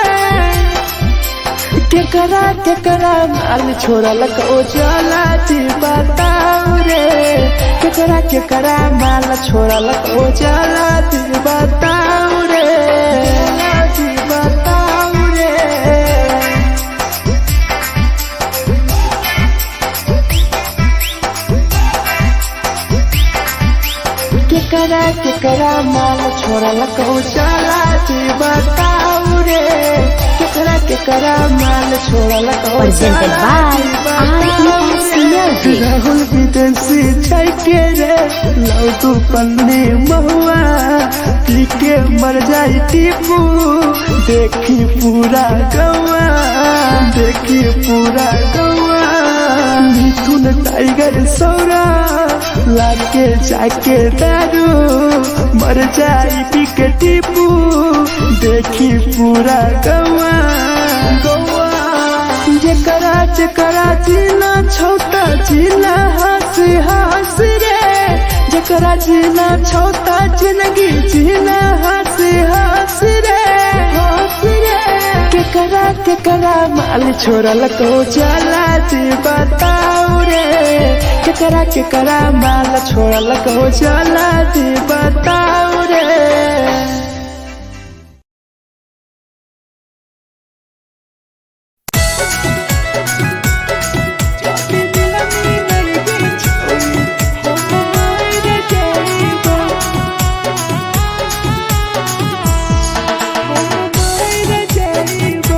केकरा माल छोड़ल को जलती बताऊ रे केकरा माल छोड़ल को जलती बताऊ रे बताऊ रे केकरा माल छोड़ल को चलाती बताऊ रे केकरा माल छोड़ल को Presented by RES Music. Rahul विदेशी छै के रे लौ तू पन्नी महुआ पी के मर जाई टीपू देखी पूरा गौआ मिथुन टाइगर सौरा लाके जाके दारू मर जाई पी के टीपू देखी पूरा गौआ जेकरा जीना छोटा जीना हंस रे जेकरा जीना छोटा जिंदगी जीना हंस रे केकरा माल छोड़ल को चला जी बताऊ रे केकरा माल छोड़ल को चला जी बताऊ रे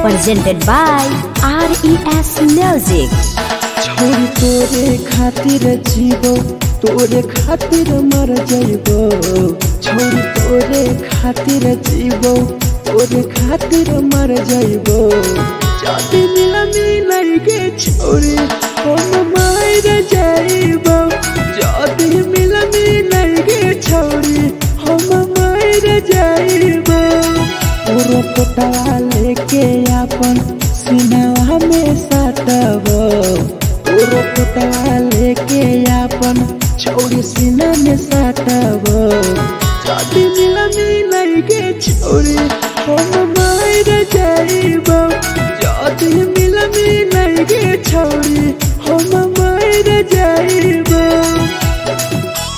Presented by RES Music. छोरी तोरे खातिर जीवो तोरे खातिर मर जाइबो छोरी तोरे खातिर जीवो तोरे खातिर मर जाइबो जाति मिलाई के छोरी हम मर जाइबो जाति मिलाई के छोरी हम मर जाइबो पूरा पोटवा लेके अपन सीनावा में सटबो पूरा पोटवा लेके अपन छोरी सीना में सटबो जाति मिलाई के छोरी हम मर जाइबो जाति मिलाई के छोरी हम मर जाइबो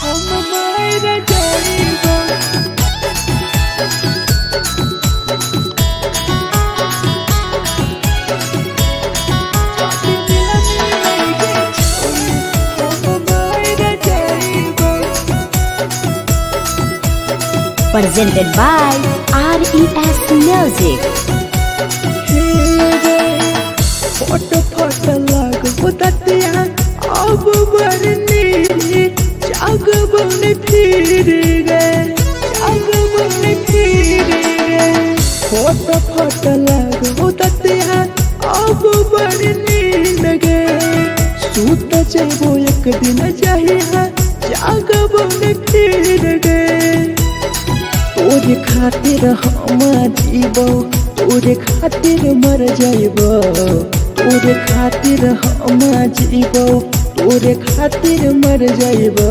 हम मर जाइबो Presented by RES Music. फोट लग बुततिया अब बरनी जाग बन फिर गए फोट लग बुततिया अब बरनी लगे सूत जेबो एक दिन चाहिए जाग बन फिर गए तोरे खातिर हम जीवो तोरे खातिर मर जाइबो तोरे खातिर हम जीवो तोरे खातिर मर जाइबो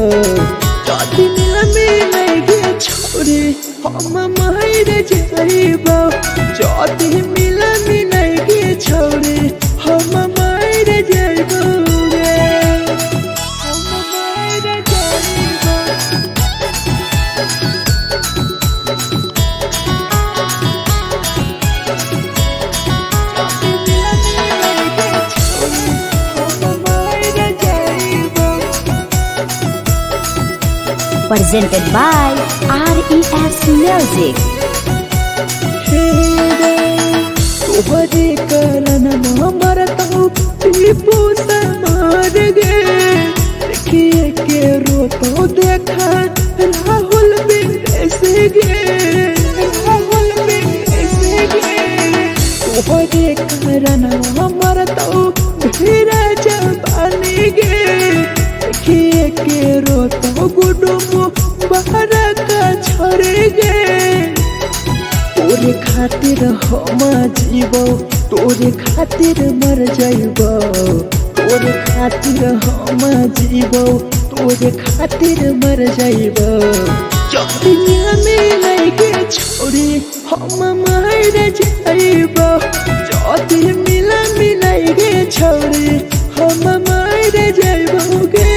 जाति मिलाई के छोरी हम मर जाइबो जाति मिलाई के छोरी हम मर जाइबो रे हम मर जाइबो Presented by RES Music. तोहरे करन मरत टीपू समार गे देख देखिए के रो तो देखा राहुल विदेशी गे राहुल विदेशी गे तोहरे कारण हमर तो धीरे जवानी गे देखिए के रो तो गुडुम बाहर का छोड़े गे तोरे खातिर हम जीवो तोरे खातिर मर जाइबो तोरे खातिर हम जीवो तोरे खातिर मर जाइबो चौड़िया में लगे छोड़ी हम मर जाइबो चौड़ी मिला मिलाइगे छोड़ी हम मर जाइबो गे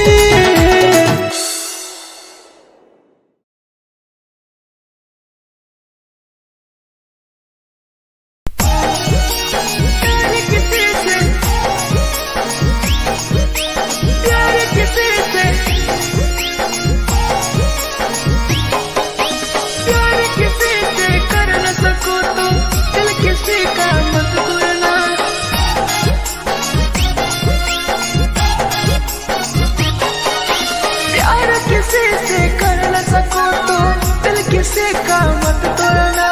किसी का मत तोड़ना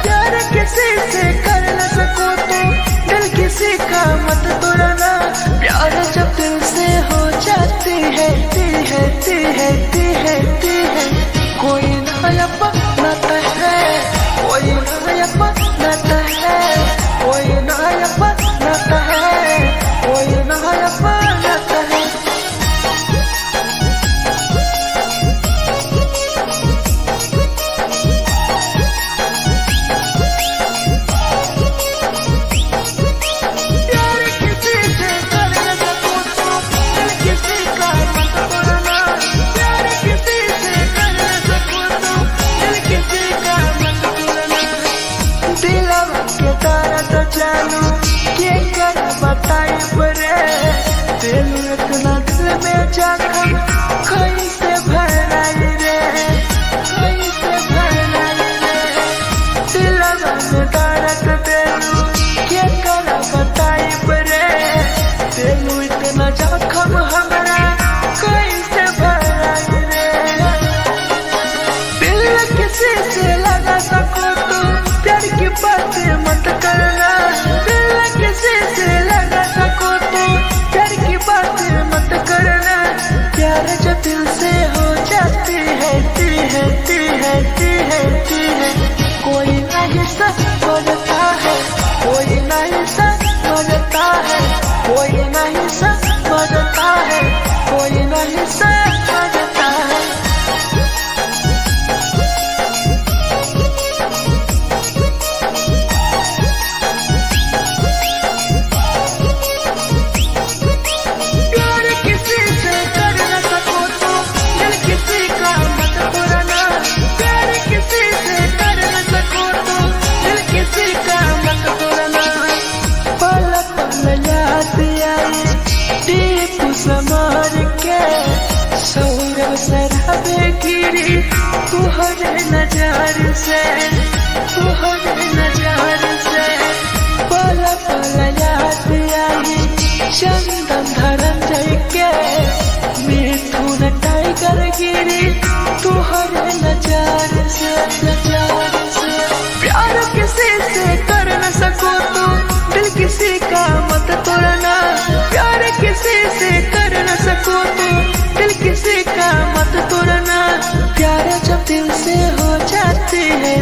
प्यार किसी से कर न सको तो दिल किसी का मत तोड़ना प्यार जब दिल से हो जाती है कोई नया बनाता है कोई नया बनाता है कोई नया बनाता है कोई नया बनाता है जानू के कर बताई बरे दिल इतना दिल में जखम कैसे भराई रे कैसे भराई रे दिल में दर्द दिलू के कर बताई बरे दिल इतना जखम हमारा कैसे भराई रे दिल किसी से लगा सको तो प्यार की बातें मत करना दिल किसी से लगा सको तो प्यार की बातें मत करना प्यार जो दिल से हो जाती है कोई नहीं समझता है कोई नहीं समझता है कोई नहीं समझता है कोई नहीं समझता है समार के सौरव शराबे गिरी तुहरे नजार से पल पल याद आई चंदन धरम जय के मिथुन टाइगर गिरी तुहरे नजार से प्यार किसी से कर न सको तो दिल किसी का मत तोड़ना प्यार किसी से कर न सको तो दिल किसी का मत तोड़ना प्यार जब दिल से हो जाती है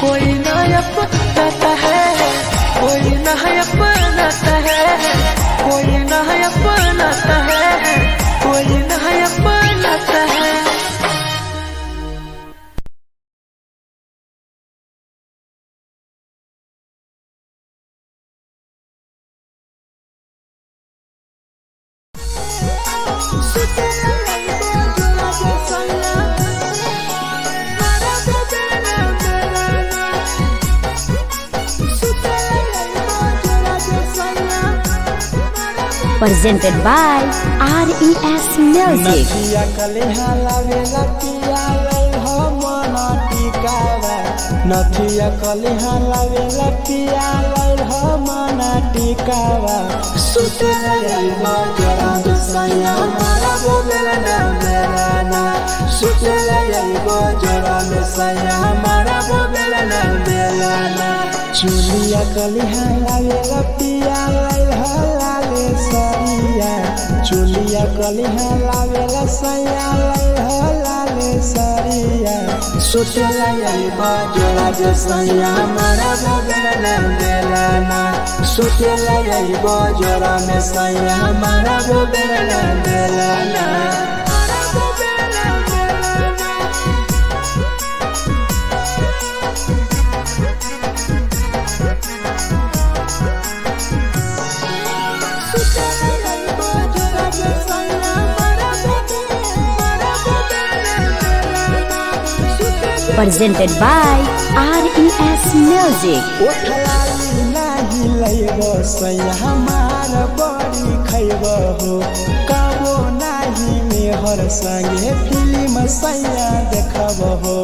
कोई नया बनाता है कोई नया बनाता है कोई नया बनाता है कोई नया बनाता है presented by RES Music. नदिया कलेहा लावे लतिया लै हम टिकावा नथिया कलिहा लावेला पिया लैल मना टिकावा सुते लइबो जोरा में सैया मारा बोलेला ना बेलाना सुते लइबो जोरा में सैया मारा बोलेला ना बेलाना चुलिया कलिहा लावेला पिया लैल लाले सरिया चुलिया कलिहा लावेला सैया लैल लाले सरिया सुते लइबो जोरा में सैया मारा बोलेला ना बेलाना सुते लइबो जोरा में सैया मारा बोलेला ना बेलाना Presented by RES Music. ओठलाली नाही लैबो सैया हमार बड़ी खैबो हो कबो नाही मेहर संगे फिल्म सैया देखबो हो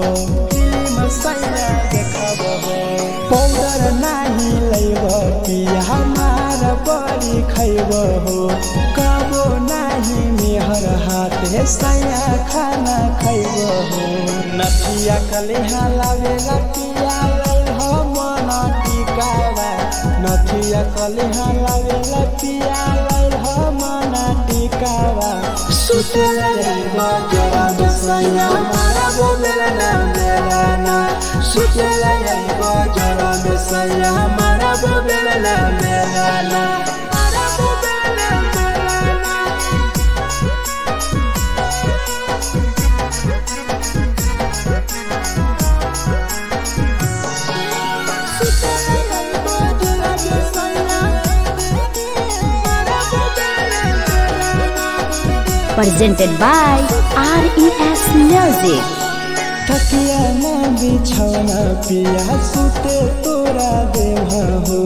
फिल्म सैया देखबो हो पाउडर नाही लैबो पिया हमार बड़ी खैबो हो कबो नाही मेहर हाथे सैया खाना खैबो हो नथिया कलिहा लावेला पिया लैल मना टिकावा नथिया कलिहा लावेला पिया लैल मना टिकावा सुते लइबो जोरा में सैया मारा बोलेला ना बेलाना सुते लइबो जोरा में सैया मारा बोलेला ना बेलाना Presented by RES Music. तकिया न बिछौना पिया सुते तोरा देह हो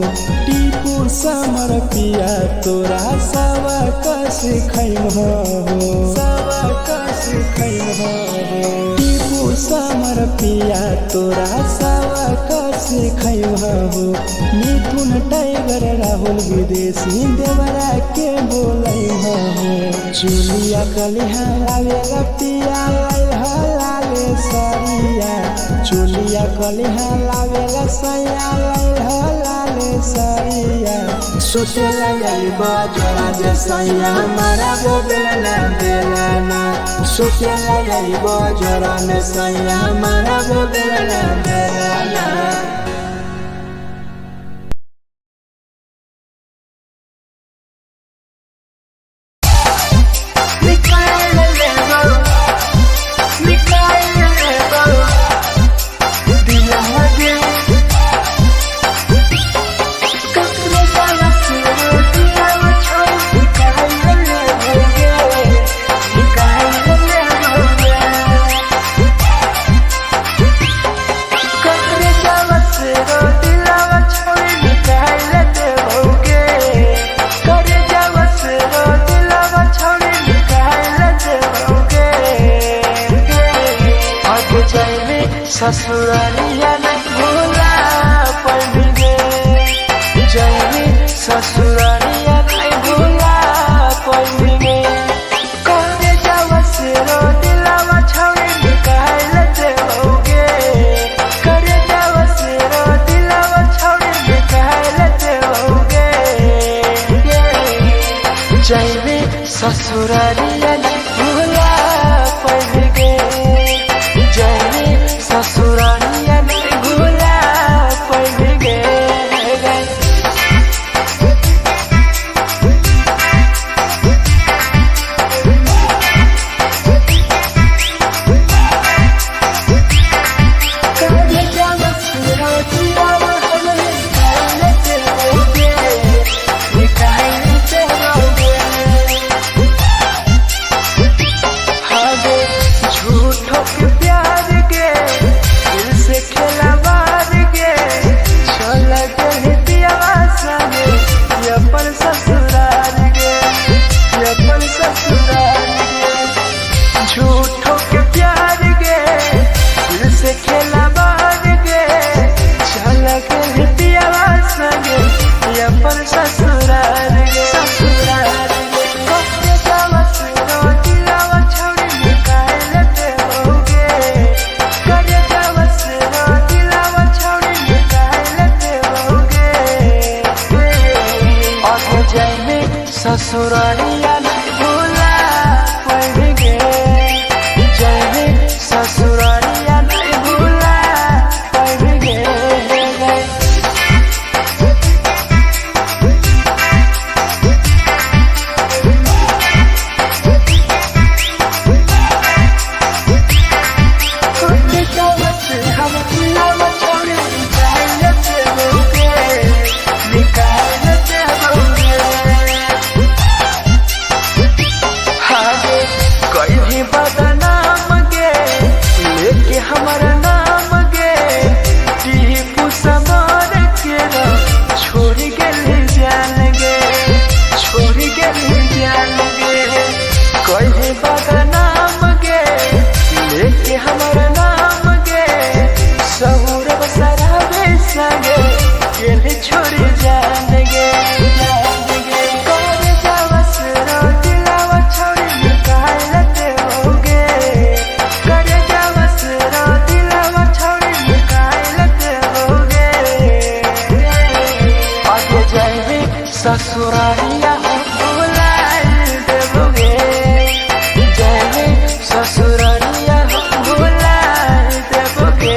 टीपू समर पिया तोरा सवा कस खैम हो सवा कस खैम हो टीपू समर पिया तोरा सवा कस खैम हो मिथुन टाइगर राहुल विदेशी देवरा के बोलै हो चुलिया कलिहा लावेला पिया लाले सरिया चुलिया कलिहा लावेला सैया लाले सरिया सुते लइबो जोरा में सैया मारा बोलेला ना बेलाना सुते लइबो जोरा में सैया मारा बोलेला ना बेलाना ससुरालिया नहीं भूला पड़ेंगे जैनी ससुरालिया नहीं भूला पड़ेंगे करे जावा से रो दिलावा छावे निकाल देओगे करे जावा से रो दिलावा छावे निकाल देओगे जैनी ससुरालिया नहीं भूला पड़ेंगे जैनी ससुरालिया नहीं भूला पड़ेंगे ससुरारिया नहीं भूला पाएंगे, जाएंगे ससुरारिया नहीं भूला पाएंगे। हमारा नाम गे टीपू समर के छोड़ गए जान गे, छोड़ गए जान गे। कहीं बदनाम गे लेके हमारा नाम गे, सहूर शराबे संगे गेले छोड़ जान गे, जान गे। कर जावस रो दिलावा छोड़ निकाल देओगे, कर जावस रो दिलावा छोड़ निकाल देओगे। आगे जाएंगे ससुरारिया भुला देओगे, जाएंगे ससुरारिया भुला देओगे।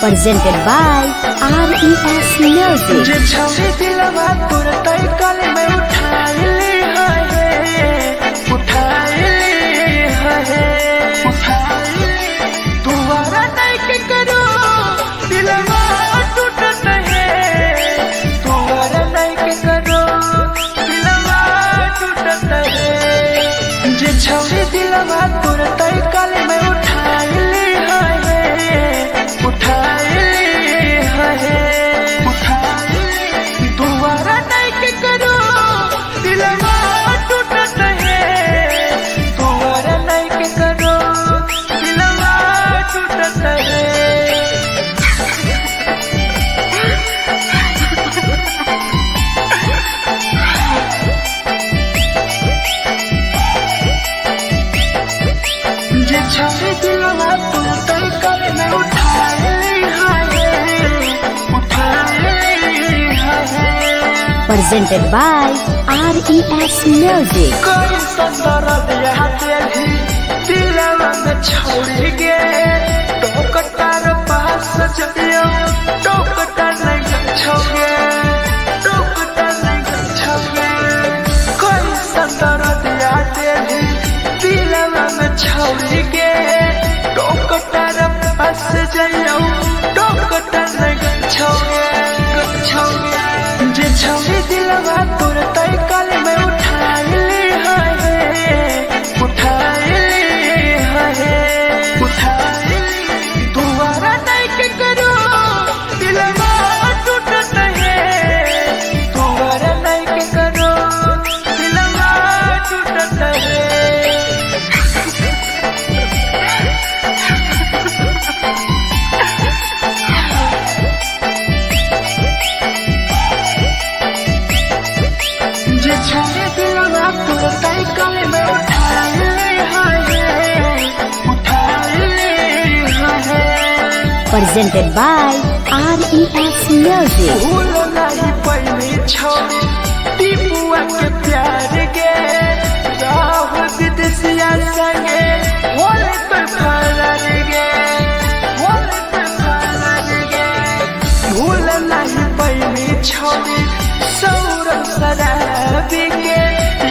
presented by RES Music. जे छवि दिलवा तोर तई कल में उठाइली है तुम्हारा नहीं के करो दिलवा टूटत है तुम्हारा नहीं के करो दिलवा टूटत है जे छवि दिलवा तोर तई कल में उठाइली है दोबारा नहीं के करो दिलवा टूटत है दोबारा नहीं के करो दिलवा टूटत है जे छवि दिलवा तोर तई कल में उठाइली Presented by RES Music. कोई संदर दिया तेरी दिलवा में छोड़ गे टोकटार पास जइयो टोकटार नहीं छोगे टोकटार नहीं छोगे कोई संदर दिया तेरी दिलवा में छोड़ गे टोकटार पास जइयो टोकटार नहीं छोगे जे छवि दिलवा तोर तई कल में उठाइली है दोबारा नहीं के करो दिलवा टूटत है दोबारा नहीं के करो दिलवा टूटत है जे छवि दिलवा तोर तई कल में उठाइली है Presented by RES Music. भूल नहीं पैनी छोड़ी टीपुआ के प्यार गे राहुल विदेशिया संगे होले तो फरार गे भूल नहीं पैनी छोड़ी सौरभ शराबी के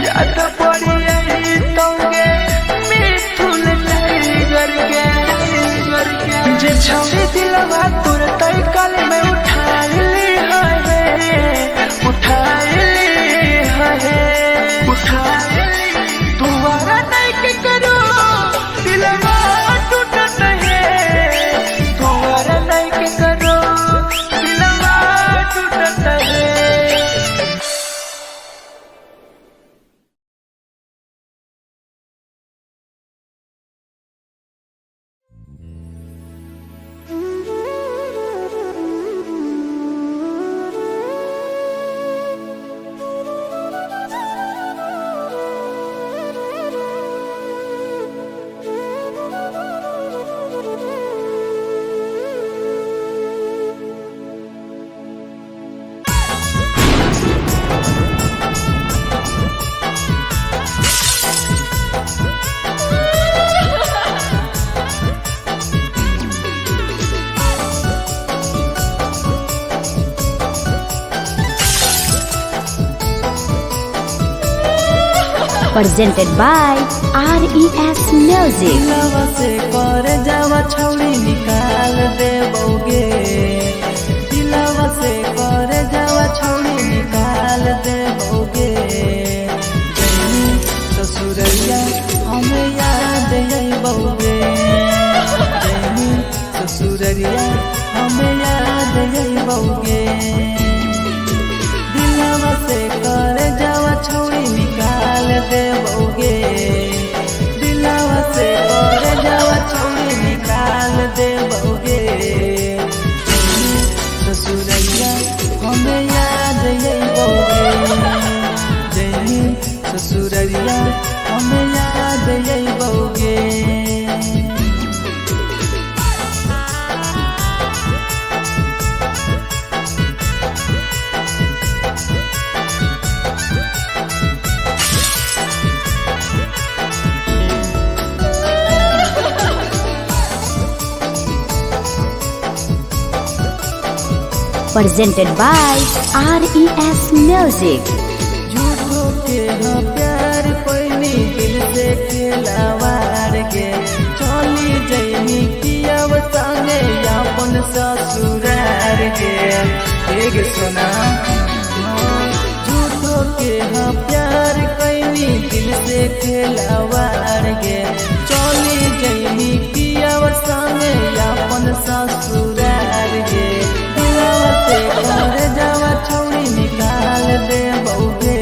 याद पड़ी यही तोगे मिथुन टाइगर के जे छवि दिलवा तोर तई कल में उठाइली है दोबारा नहीं के करो दिलवा टूटत है दोबारा नहीं के करो दिलवा टूटत है Presented by RES Music. दिलवा से कर जावा छौड़ी निकाल देबोगे दिलवा से कर जावा छौड़ी निकाल देबोगे जैनी ससुरैया हमें याद अइबोगे जैनी ससुरैया हमें याद अइबोगे दिलवा से कर जावा छौड़ी निकाल देबोगे दिलवा से कर जावा छौड़ी निकाल देबोगे ससुरैया हमें याद अइबोगे जैनी ससुरैया हमें याद अइबोगे presented by RES Music. झूठो के हाँ प्यार पैनी दिल से खिलावार के चली जैनी किया संगे अपन ससुरार के एक सुना झूठो के हाँ प्यार कैनी दिल से खिलावार के चली जैनी किया संगे अपन ससुरार के घर जावा छौड़ी निकाल दे बउगे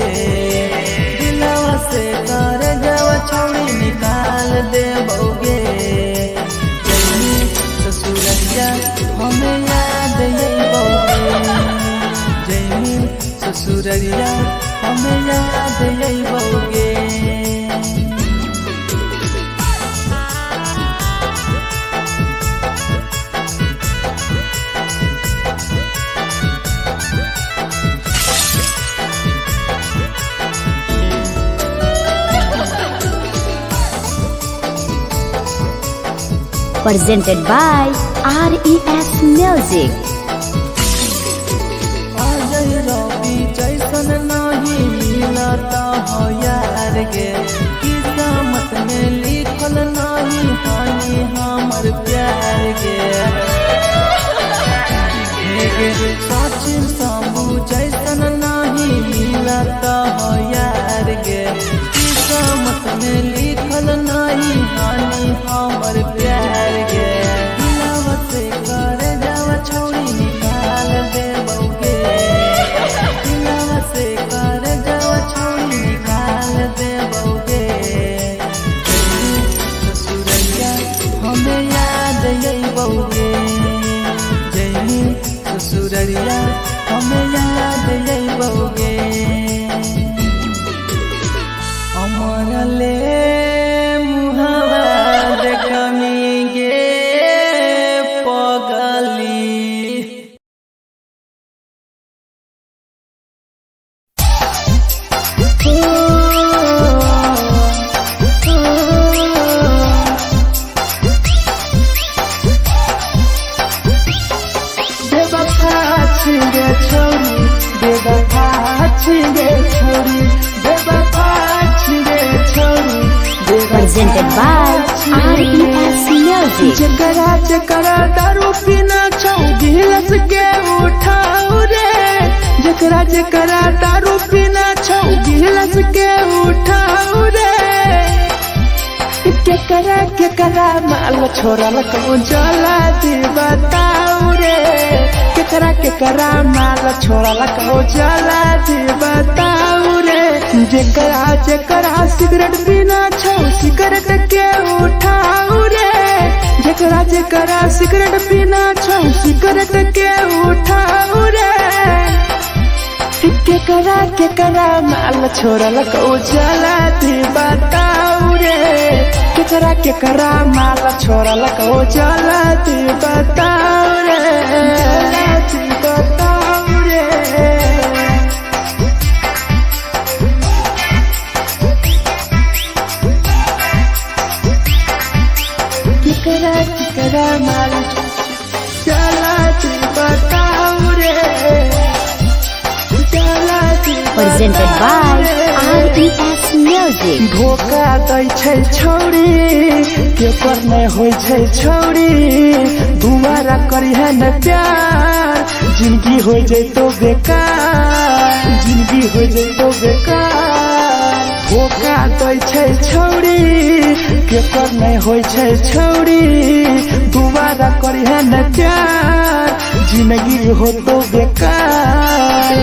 दिलवा से घर जावा छौड़ी निकाल दे बउगे जैनी ससुरैया हमें याद यही बउगे जैनी ससुरैया हमें याद यही बउगे Presented by RES Music. Ajay रवि जैसन नहीं मिलता हो यार गे किस्मत में लिखल नहीं हानि हमर प्यार गे सचिन शंभू जैसन नहीं मिलता हो यार गे किस्मत में लिखल नहीं हानि हमर प्यार गे दिलवा से कर जावा छौड़ी निकाल दे बउगे दिलवा से कर जावा छौड़ी निकाल दे बउगे ससुरैया हमें याद यही बउगे जैनी ससुरैया हमें याद यही बउगे अमर ले मुहावा देखनी गे पगली बेवफा छिगे छोरी बेवफा छिगे छोरी बेवफा छिगे छोरी Presented by RES Music. जकरा जकरा दारू पीना छौ गिलास के उठाओ रे जकरा जकरा दारू पीना छौ गिलास के उठाओ रे केकरा माल छोड़ल कहूँ जला दी बताओ रे केकरा माल छोड़ल कहूँ जला दी बताओ रे जकरा जकरा सिगरेट पीना छौ सिगरेट के उठाओ रे जकरा जकरा सिगरेट पीना छौ सिगरेट के उठाओ रे केकरा माल छोड़ल कहूँ जला दी बताओ रे केकरा माल छोड़ल कहूँ जला दी बताओ रे जला दी बताओ रे केकरा माल चला दी बताओ रे चला दी Presented by RES Music. धोखा दै छै छौड़ी केकर नहीं होइ छै छौड़ी दुबारा करिहे न प्यार जिंदगी हो जैतो बेकार जिंदगी हो जैतो बेकार धोखा दै छै छौड़ी केकर नहीं होइ छै छौड़ी दुबारा करिहे न प्यार जिंदगी हो तो बेकार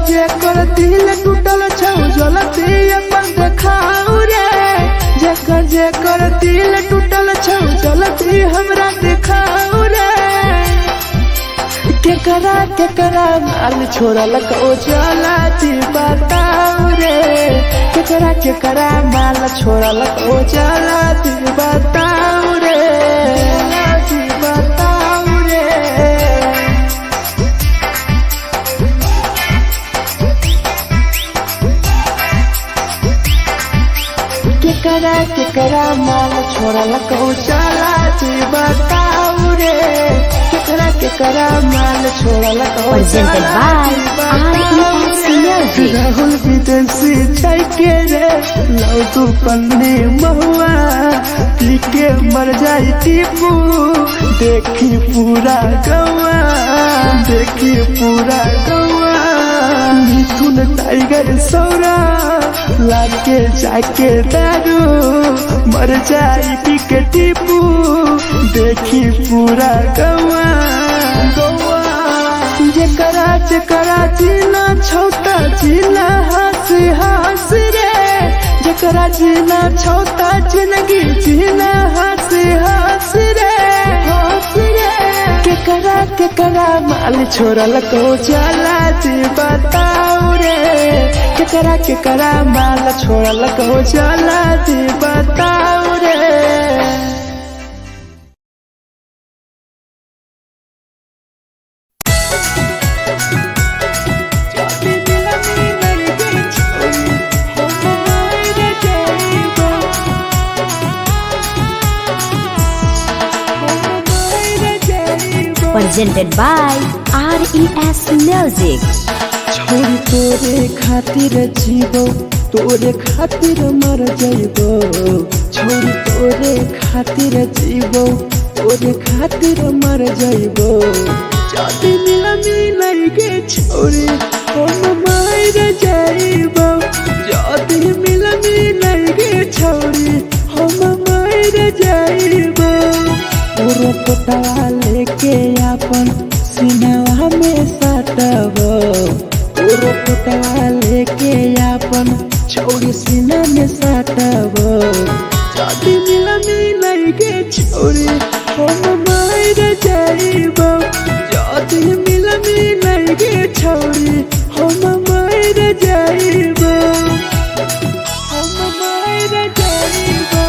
जेकर दिल टूटल छौ जलती अपन देखाओ रे जेकर दिल टूटल छौ जलती हमरा देखाओ रे केकरा माल छोड़ल कहूँ जला दी बताओ रे केकरा माल छोड़ल कहूँ जला दी बताओ रे जला दी बताओ रे केकरा माल छोड़ल कहूँ चला जी बताऊ रे केकरा केकरा माल छोड़ल को Presented by RES Music. Rahul विदेशी छाई के रे लौ तू पन्ने महुआ पी के मर जाई टीपू देखी पूरा गवा देखी पूरा गवा मिथुन टाइगर सौरा लाके जाके दारू मर जाई पी के टीपू देखी पूरा गवा गवा जेकरा जेकरा जीना छोटा जीना हंस हंस रे जेकरा जीना छोटा जिंदगी जीना हंस हंस रे हंस रे केकरा केकरा माल छोड़ल को जाला जी बताओ रे केकरा केकरा माल छोड़ल को जाला जी बताओ रे Presented by RES Music. छोड़ तोरे खातिर जीवो तोरे खातिर मर जाइबो छोड़ तोरे खातिर जीवो तोरे खातिर मर जाइबो जाति मिलन के छोड़ी हम मर जाइबो जाति मिलन के छोड़ी हम मर जाइबो पूरा पोटवा लेके अपन सीनावा में सटबो पूरा पोटवा लेके अपन छौड़ी सीना में सटबो जाति मिलन के छोड़ी हम मर जाइबो जाति मिलन के छोड़ी हम मर जाइबो हम मर जाइबो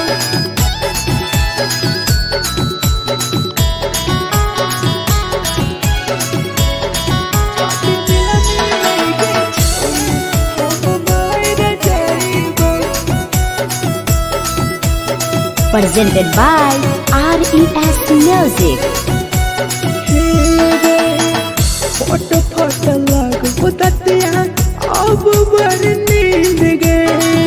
Presented by RES Music. फट फट लगो ततिया अब बड़ नींद गए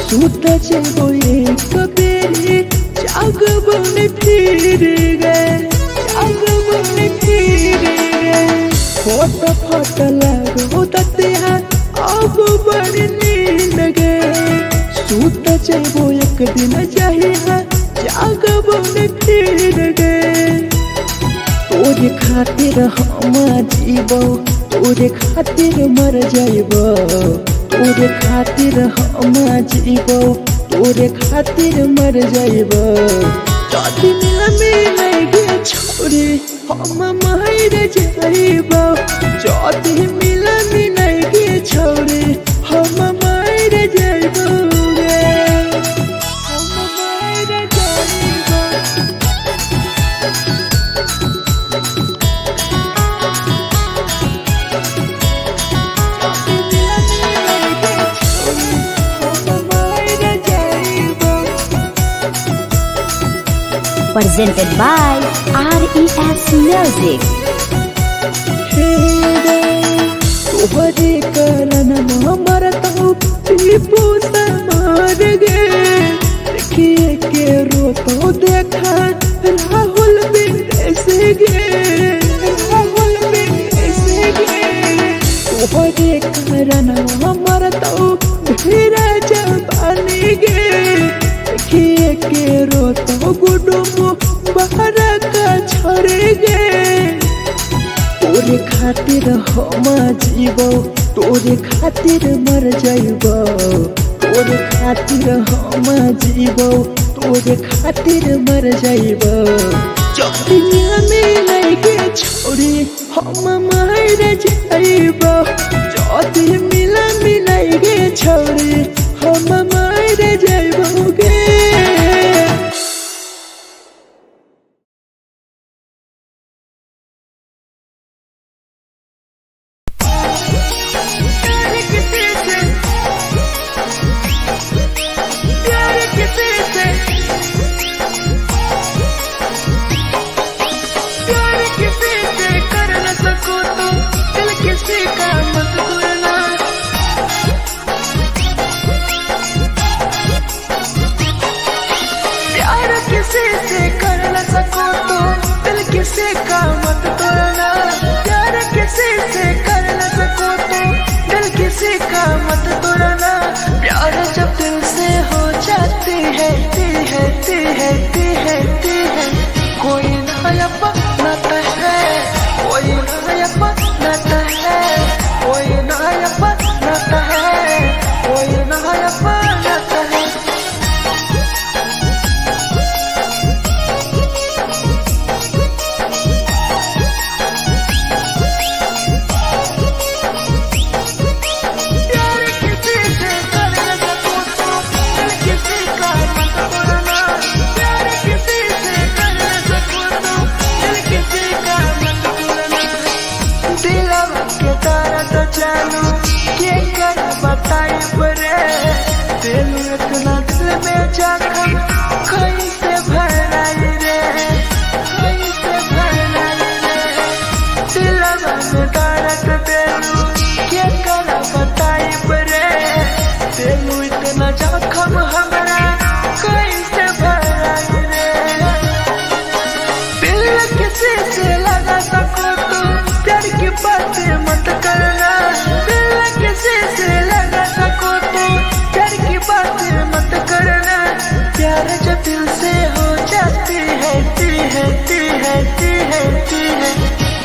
सूत जेबो एक बेरी जागबो ने फिर गए जागबो ने फिर गए फट फट लगो ततिया अब बड़ नींद गए सूत जेबो एक दिन चाहिए जागबो ने फिर गए तोरे खातिर हम जीबो तोरे खातिर मर जाइबो तोरे खातिर हम जीबो तोरे खातिर मर जाइबो जाति मिलन के छोड़ी हम मर जाइबो जाति मिलन के छोड़ी हम मर जाइबो हम मर जाइबो Presented by RES Music. तोहरे करन मरतो टीपू समार गे देखिए के रोतो देखा राहुल विदेश गे राहुल विदेश गे तोहरे करन मरतो धीरे जवानी गे देखिए के रोतो गुडुमो बाहर का छोड़ गे तोरे खातिर हम जीबो तोरे खातिर मर जाइबो तोरे खातिर हम जीबो तोरे खातिर मर जाइबो जाति मिलन के छोड़ी हम मर जाइबो जाति मिलन के छोड़ी हम मर जाइबो गे किसी का मत तोड़ना, प्यार जब दिल से हो जाती है कोई नया बनाता है, कोई नया बनाता है, कोई नया बनाता है, कोई नया बनाता है। जानू केकरा बताई बरे, तेलू इतना दिल में जखम कैसे भराई रे, कैसे भराई रे, दिलवा में दर्द देलू केकरा बताई बरे, तेलू इतना जखम हमरा कैसे भराई रे। दिल किसी से लगा सको तो प्यार की बातें मत करना, किसी से लगा सको तो प्यार की बातें मत करना, प्यार जब दिल से हो जाती है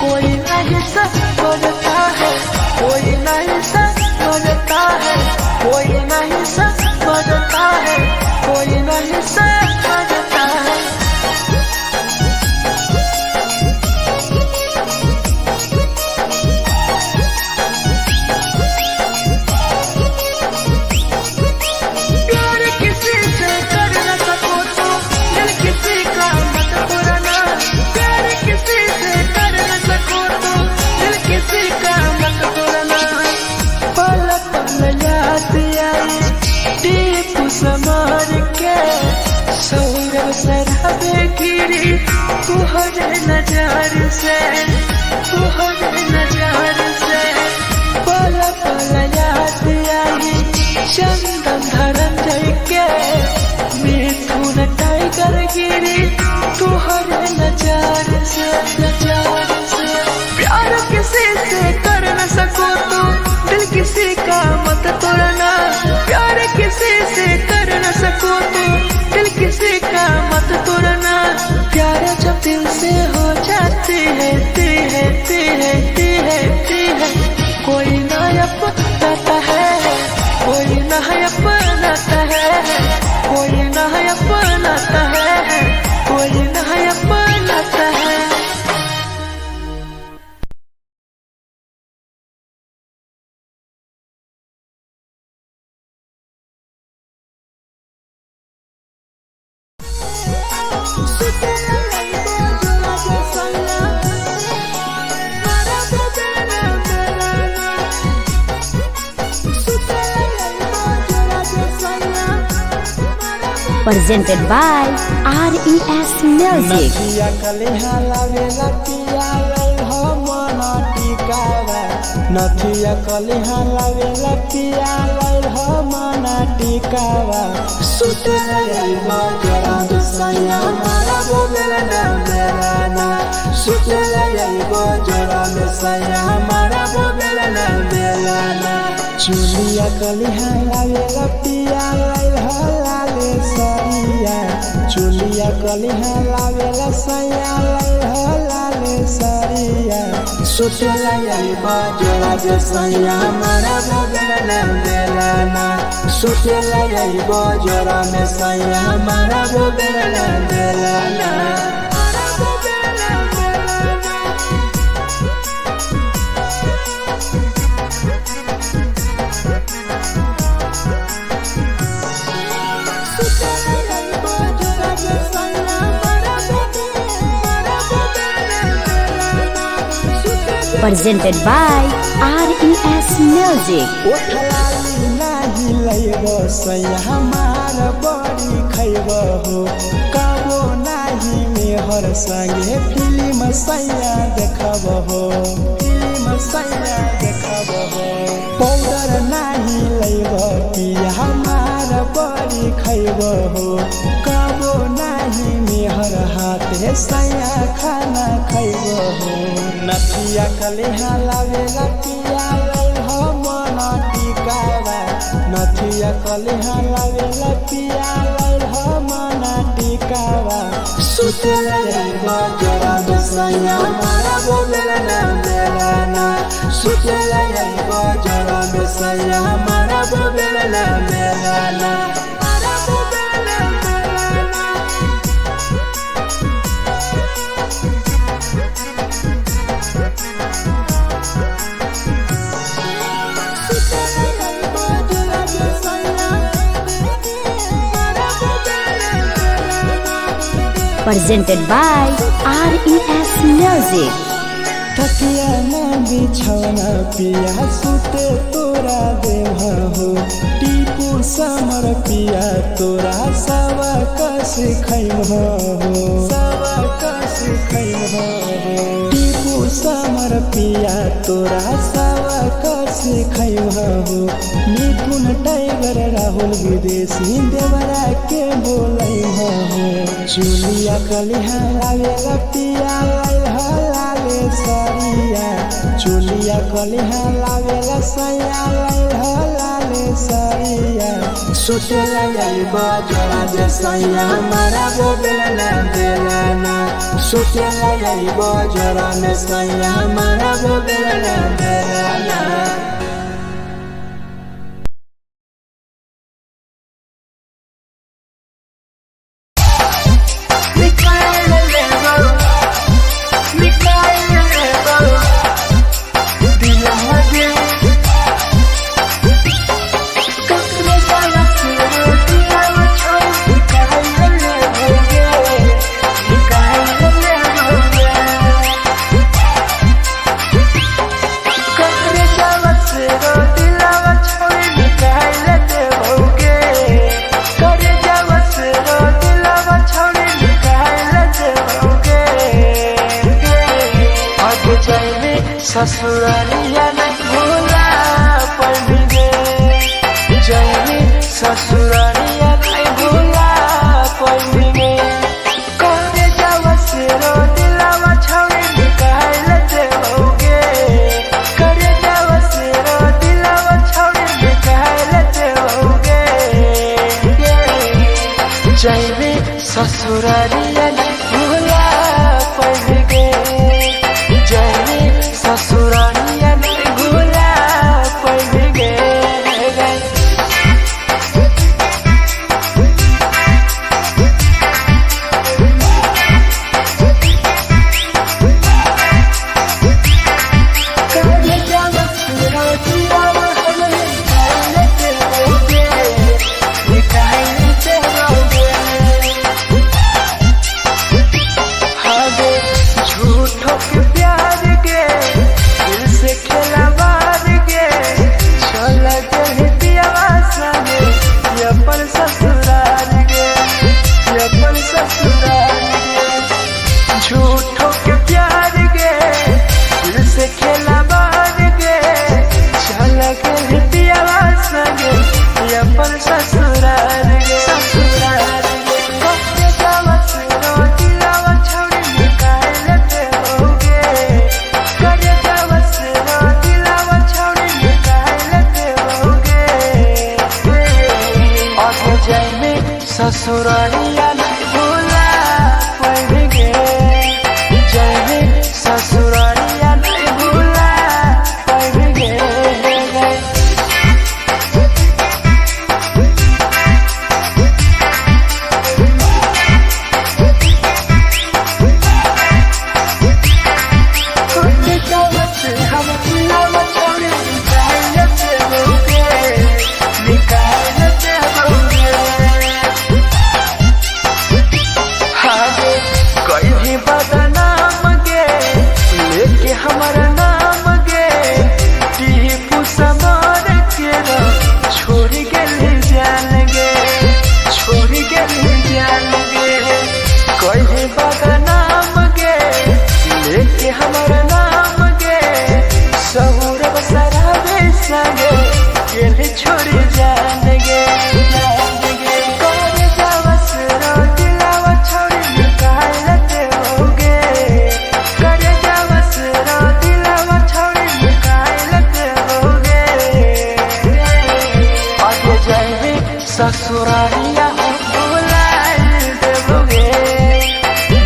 कोई नहीं समझता है, कोई नहीं समझता है, कोई नहीं समझता है, कोई नहीं समझता है। समार के सौरव शराबे गिरी तुहरे नजर से, तुहरे नजर से पल पल याद आई चंदन धरंजय के, मिथुन टाइगर गिरी तुहरे नजर से, नजर से। प्यार किसी से कर न सको तो दिल किसी का मत तोड़ना, प्यार किसी से कर न सको तो दिल किसी का मत तोड़ना, प्यार जब दिल से हो जाती है कोई नया बनाता है, कोई नया बनाता है, कोई नया बनाता है, कोई नया बनाता है। Presented by RES Music. नथिया कलिहा लावेला पिया लई हो मना टिकावा, नथिया कलिहा लावेला पिया लई हो मना टिकावा, सुते लई मजरा सैया मारा बोलेला ना बेलाना, सुते लई मजरा सैया मारा बोलेला ना बेलाना, चुलिया कलिहा लावेला पिया लई हो लाले सरिया, चुलिया कलिहा लावेला सैया लई हो लाले सरिया, सुते लई मजरा सैया मारा बोलेला ना बेलाना, सुते लई मजरा सैया मारा बोलेला ना बेलाना। Presented by RES Music. ओठलाली नाही लैबो सैया हमार बड़ी खैबो हो, कबो नाही मेहर संगे फिल्म सैया देखबो हो, फिल्म सैया देखबो हो, पाउडर नाही लैबो पिया हमार बड़ी खैबो हो, कबो नाही मेहर हाथे सैया खाना खैबो हो, नथिया कलिहा लावेला पिया लई हो मना टिका नथिया कलिहा लावेला पिया लाल मना टिकावा सुतेला बजरा में सैया मारा बोलेला ना मेलाना सुतेला बजरा में सैया मारा बोलेला ना मेलाना मारा बोलेला Melana Presented by RES Music. तकिया ना बिछौना पिया सुते तोरा देवा हो टीपू समर पिया तोरा सवा कस खैम हो सवा कस खैम हो टीपू समर पिया तोरा सवा कस खैम हो मिथुन टाइगर राहुल विदेशी देवरा के बोलै हो चुलिया कलिहा लावेला पिया लाले सरिया चुलिया कलिहा लावेला सैया लाले सरिया सुतेला बजरा में सैया मारा बोलेला ना मेलाना सुतेला बजरा में सैया मारा बोलेला ना मेलाना ससुरालिया नहीं भूला पड़ेंगे जैनी ससुरालिया नहीं भूला पड़ेंगे करे जावा से रो दिलावा छौड़ी निकाल लेते होगे करे जावा से रो दिलावा छौड़ी निकाल लेते होगे जैनी ससुरालिया नहीं भूला पड़ेंगे जैनी ससुरालिया नहीं भूला पड़ेंगे झूठों के प्यार के दिल से खेला मार के चला गए पियावा संगे ये पर ससुराल गे ये पर ससुराल गे झूठों के प्यार के दिल से खेला मार के चला गए पियावा संगे ये पर ससुराल गे ससुराल गे कब जावा से रो दिलावा छौड़ी निकाल लेते होगे करे जावा से रो दिलावा छौड़ी निकाल लेते होगे और जाए में ससुरालिया नहीं भूला पड़ेंगे जाए में ससुरालिया नहीं भूला पड़ेंगे छोड़ी जाएंगे छोड़ी निकाल लेते होगे करे जावा से दिलावा छोड़ी निकाल लेते होगे ससुरारिया हो भुलाए देबोगे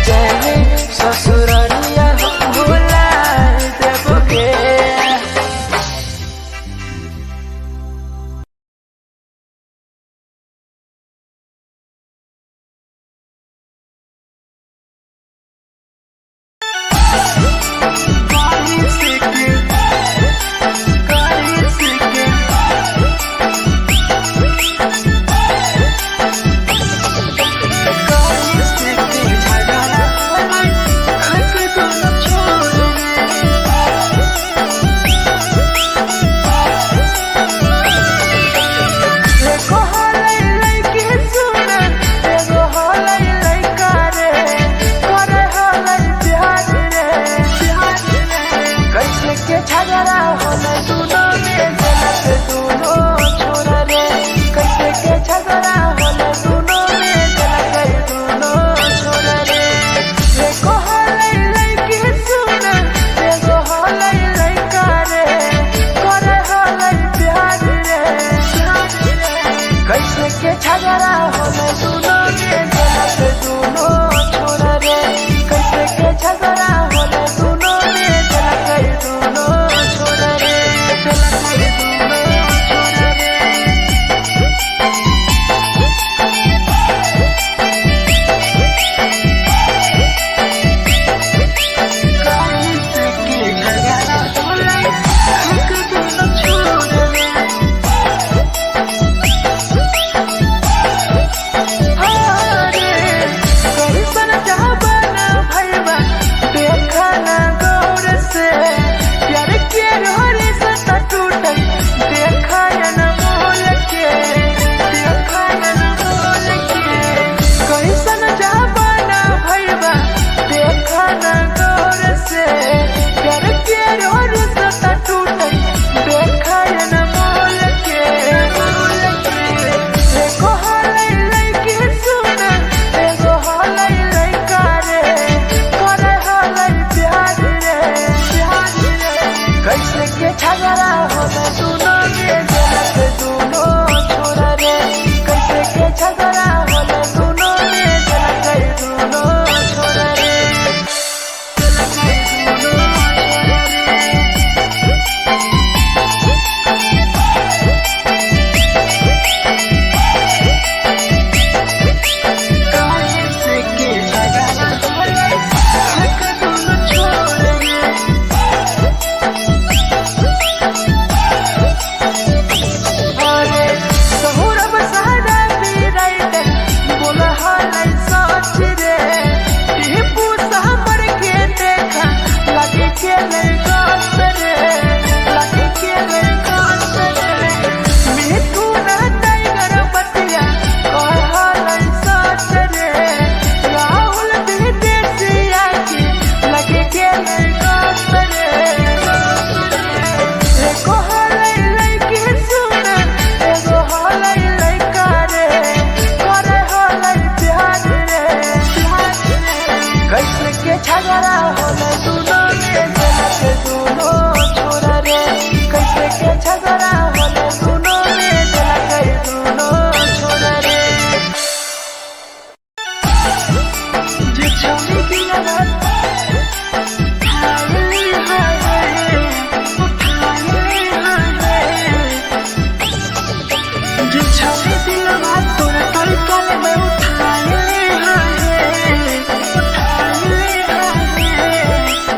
जय ससुरारिया हो भुलाए देबोगे।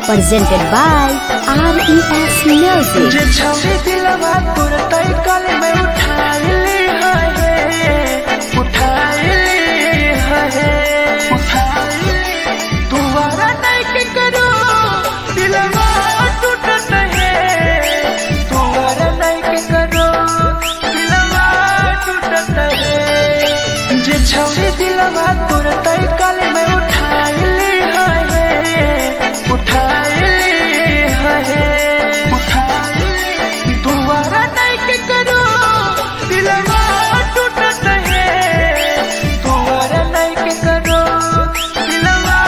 Presented by RES Music. जे छवि दिलवा तोर तई कल में उठाई तुम्हारा नहीं के करो दिलवा टूटत है तुम्हारा नहीं के करो दिलवा टूटत है जे छवि दिलवा तोर तई कल में उठाई तुम्हारा नहीं के करो दिलवा टूटत है तुम्हारा नहीं के करो दिलवा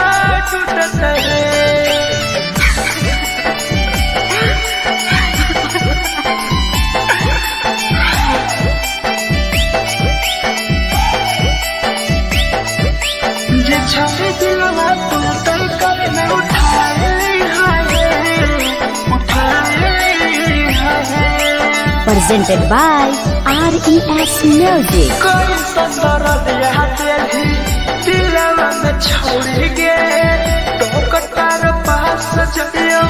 टूटत है। Presented by RES Music. कोई संदर्भ यहाँ तेरी दिलवा में छोड़ के टोकटार पास जइयो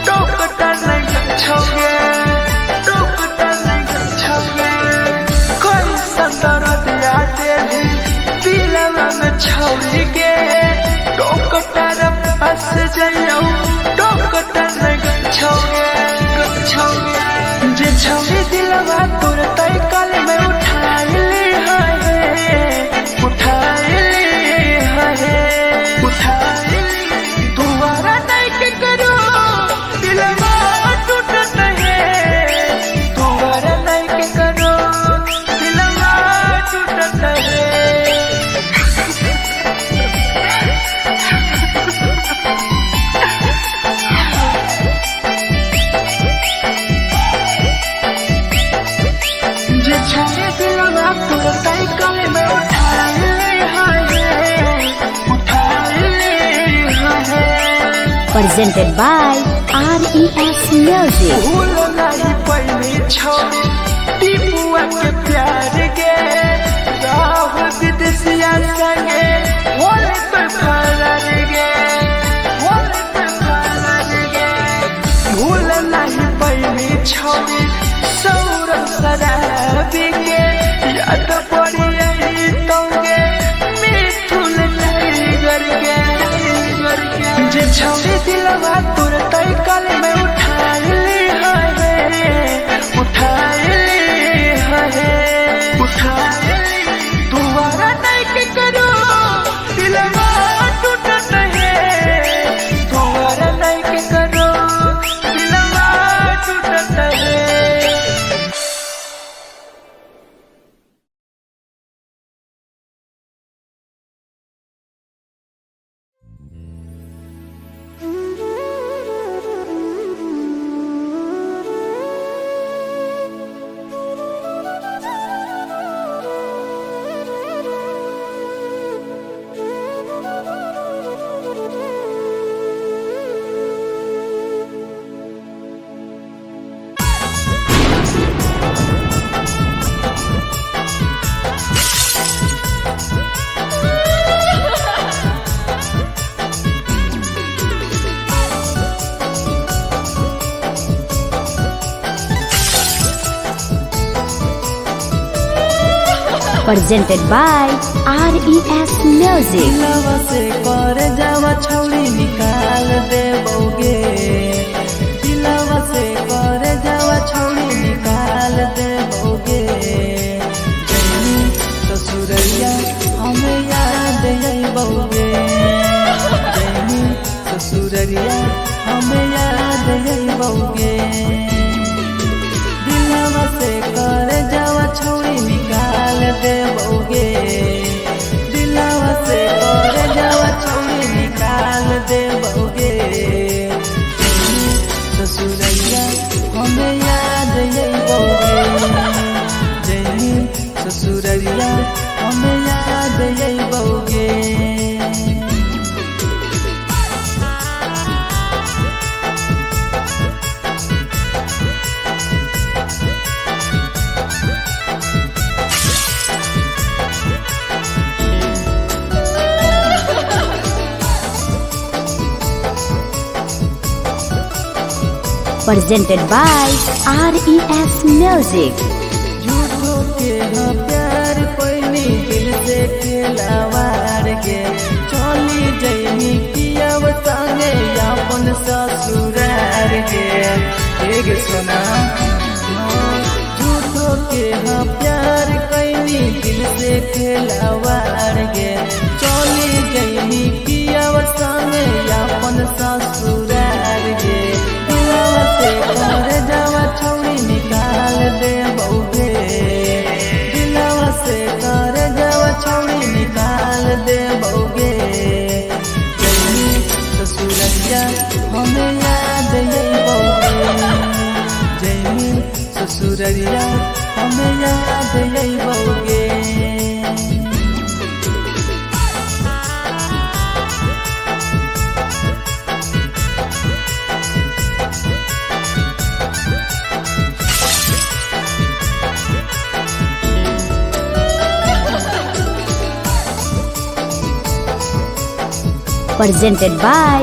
टोकटार नहीं छोगे टोकटार नहीं छोगे कोई संदर्भ यहाँ तेरी दिलवा में छोड़ के टोकटार पास जइयो टोकटार नहीं छोगे छोगे जे छोड़ी दिलवा तोर तय कल में उठाई दोबारा नहीं के करो दिलवा टूटत है दोबारा नहीं के करो दिलवा टूटत है Presented by RES Music. भूल नहीं पहली छोड़ी टीपुआ के प्यार के राहुल विदेशिया संगे होले तो फरार गे होले तो फरार गे भूल नहीं पहली छोड़ी सौरभ शराबी के याद पड़ी यही तोगे मिथुन नहीं करके जे छोड़ी दिलवा तोर तय कल में उठाई दोबारा नहीं के करो दिलवा टूटत है दोबारा नहीं के करो दिलवा टूटत है Presented by RES Music. दिलवा से कर जावा छौड़ी निकाल देबोगे दिलवा से कर जावा छौड़ी निकाल देबोगे जैनी ससुरैया हमें याद अइबोगे जैनी ससुरैया हमें याद अइबोगे दिलवा से कर जावा छौड़ी निकाल देबोगे दिलवा से कर जावा छौड़ी निकाल देबोगे ससुरैया हमें याद अइबोगे जैनी ससुरैया हमें याद अइबोगे Presented by RES Music. झूठो के हाँ प्यार पैनी दिल से खिलावार के चली जैनी कियाव संगे अपन ससुरार के एक सुना झूठो के हाँ प्यार कैनी दिल से खिलावार के चली जैनी कियाव संगे अपन ससुरार के दिलवा से कर जावा छौड़ी निकाल देबोगे दिलवा से कर जावा छौड़ी निकाल देबोगे जैनी ससुरैया हमें याद अइबोगे जैनी ससुरैया हमें याद अइबोगे presented by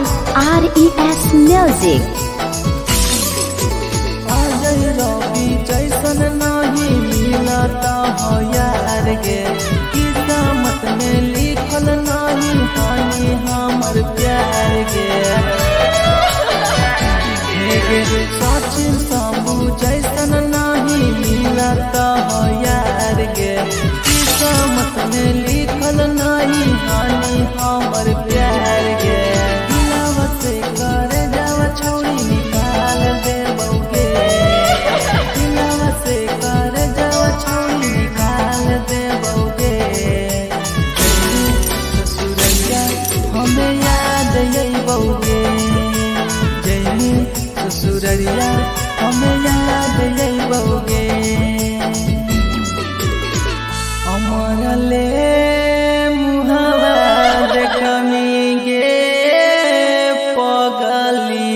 RES Music. रवि जैसन नहीं मिलता हो यार गे, किस्मत में लिखल नहीं हानि हमर प्यार गे। सचिन शंभू जैसन नहीं मिलता हो यार गे, किस्मत में लिखल नहीं हानि हमर प्यार गे। दिलवा से कर जावा छोड़ी निकाल दे बउगे, दिलवा से कर जावा छोड़ी निकाल दे बउगे। ससुरैया हमें याद यही बउगे, जैनी ससुरैया हमें याद यही बउगे। हमारा ले मुहावा देखमी गे पगली।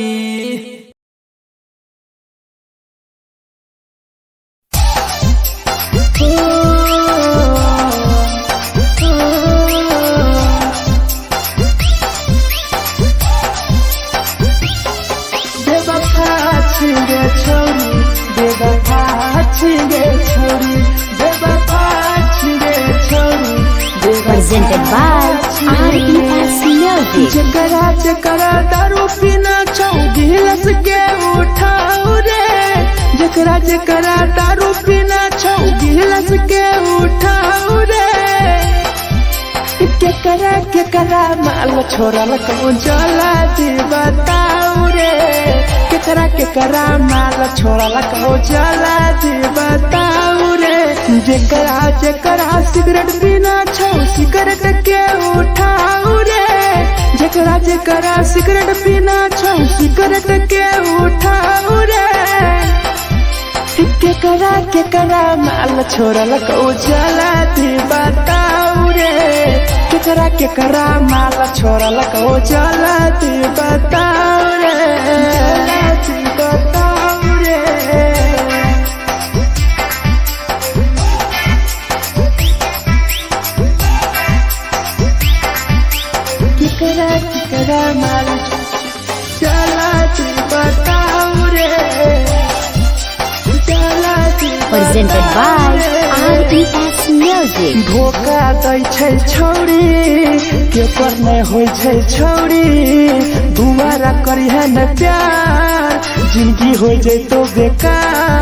छिगे छोरी बेवफा छिगे छोरी बेवफा छिगे छोरी Presented by RES Music. जकरा जकरा दारू पीना छौ गिलास के उठाओ रे, जकरा जकरा दारू पीना छौ गिलास के उठाओ रे। केकरा केकरा माल छोड़ल कौन जला दी बताओ रे, केकरा केकरा माल छोड़ल कौन जला दी बताओ रे। जेकरा जेकरा सिगरेट पीना छौ सिगरेट के उठाओ रे, जेकरा जेकरा सिगरेट पीना छौ सिगरेट के उठाओ रे। केकरा केकरा माल छोड़ल कौन जला दी बताओ रे, केकरा केकरा माल छोड़ल कौन जला दी बताओ रे, जला दी बताओ रे। केकरा केकरा माल जला दी बताओ रे, जला दी Presented by RES Music. धोखा दै छै छौरी केकर नै होइ छै छौरी, दुबारा करिहे न प्यार जिंदगी हो जैतो बेकार।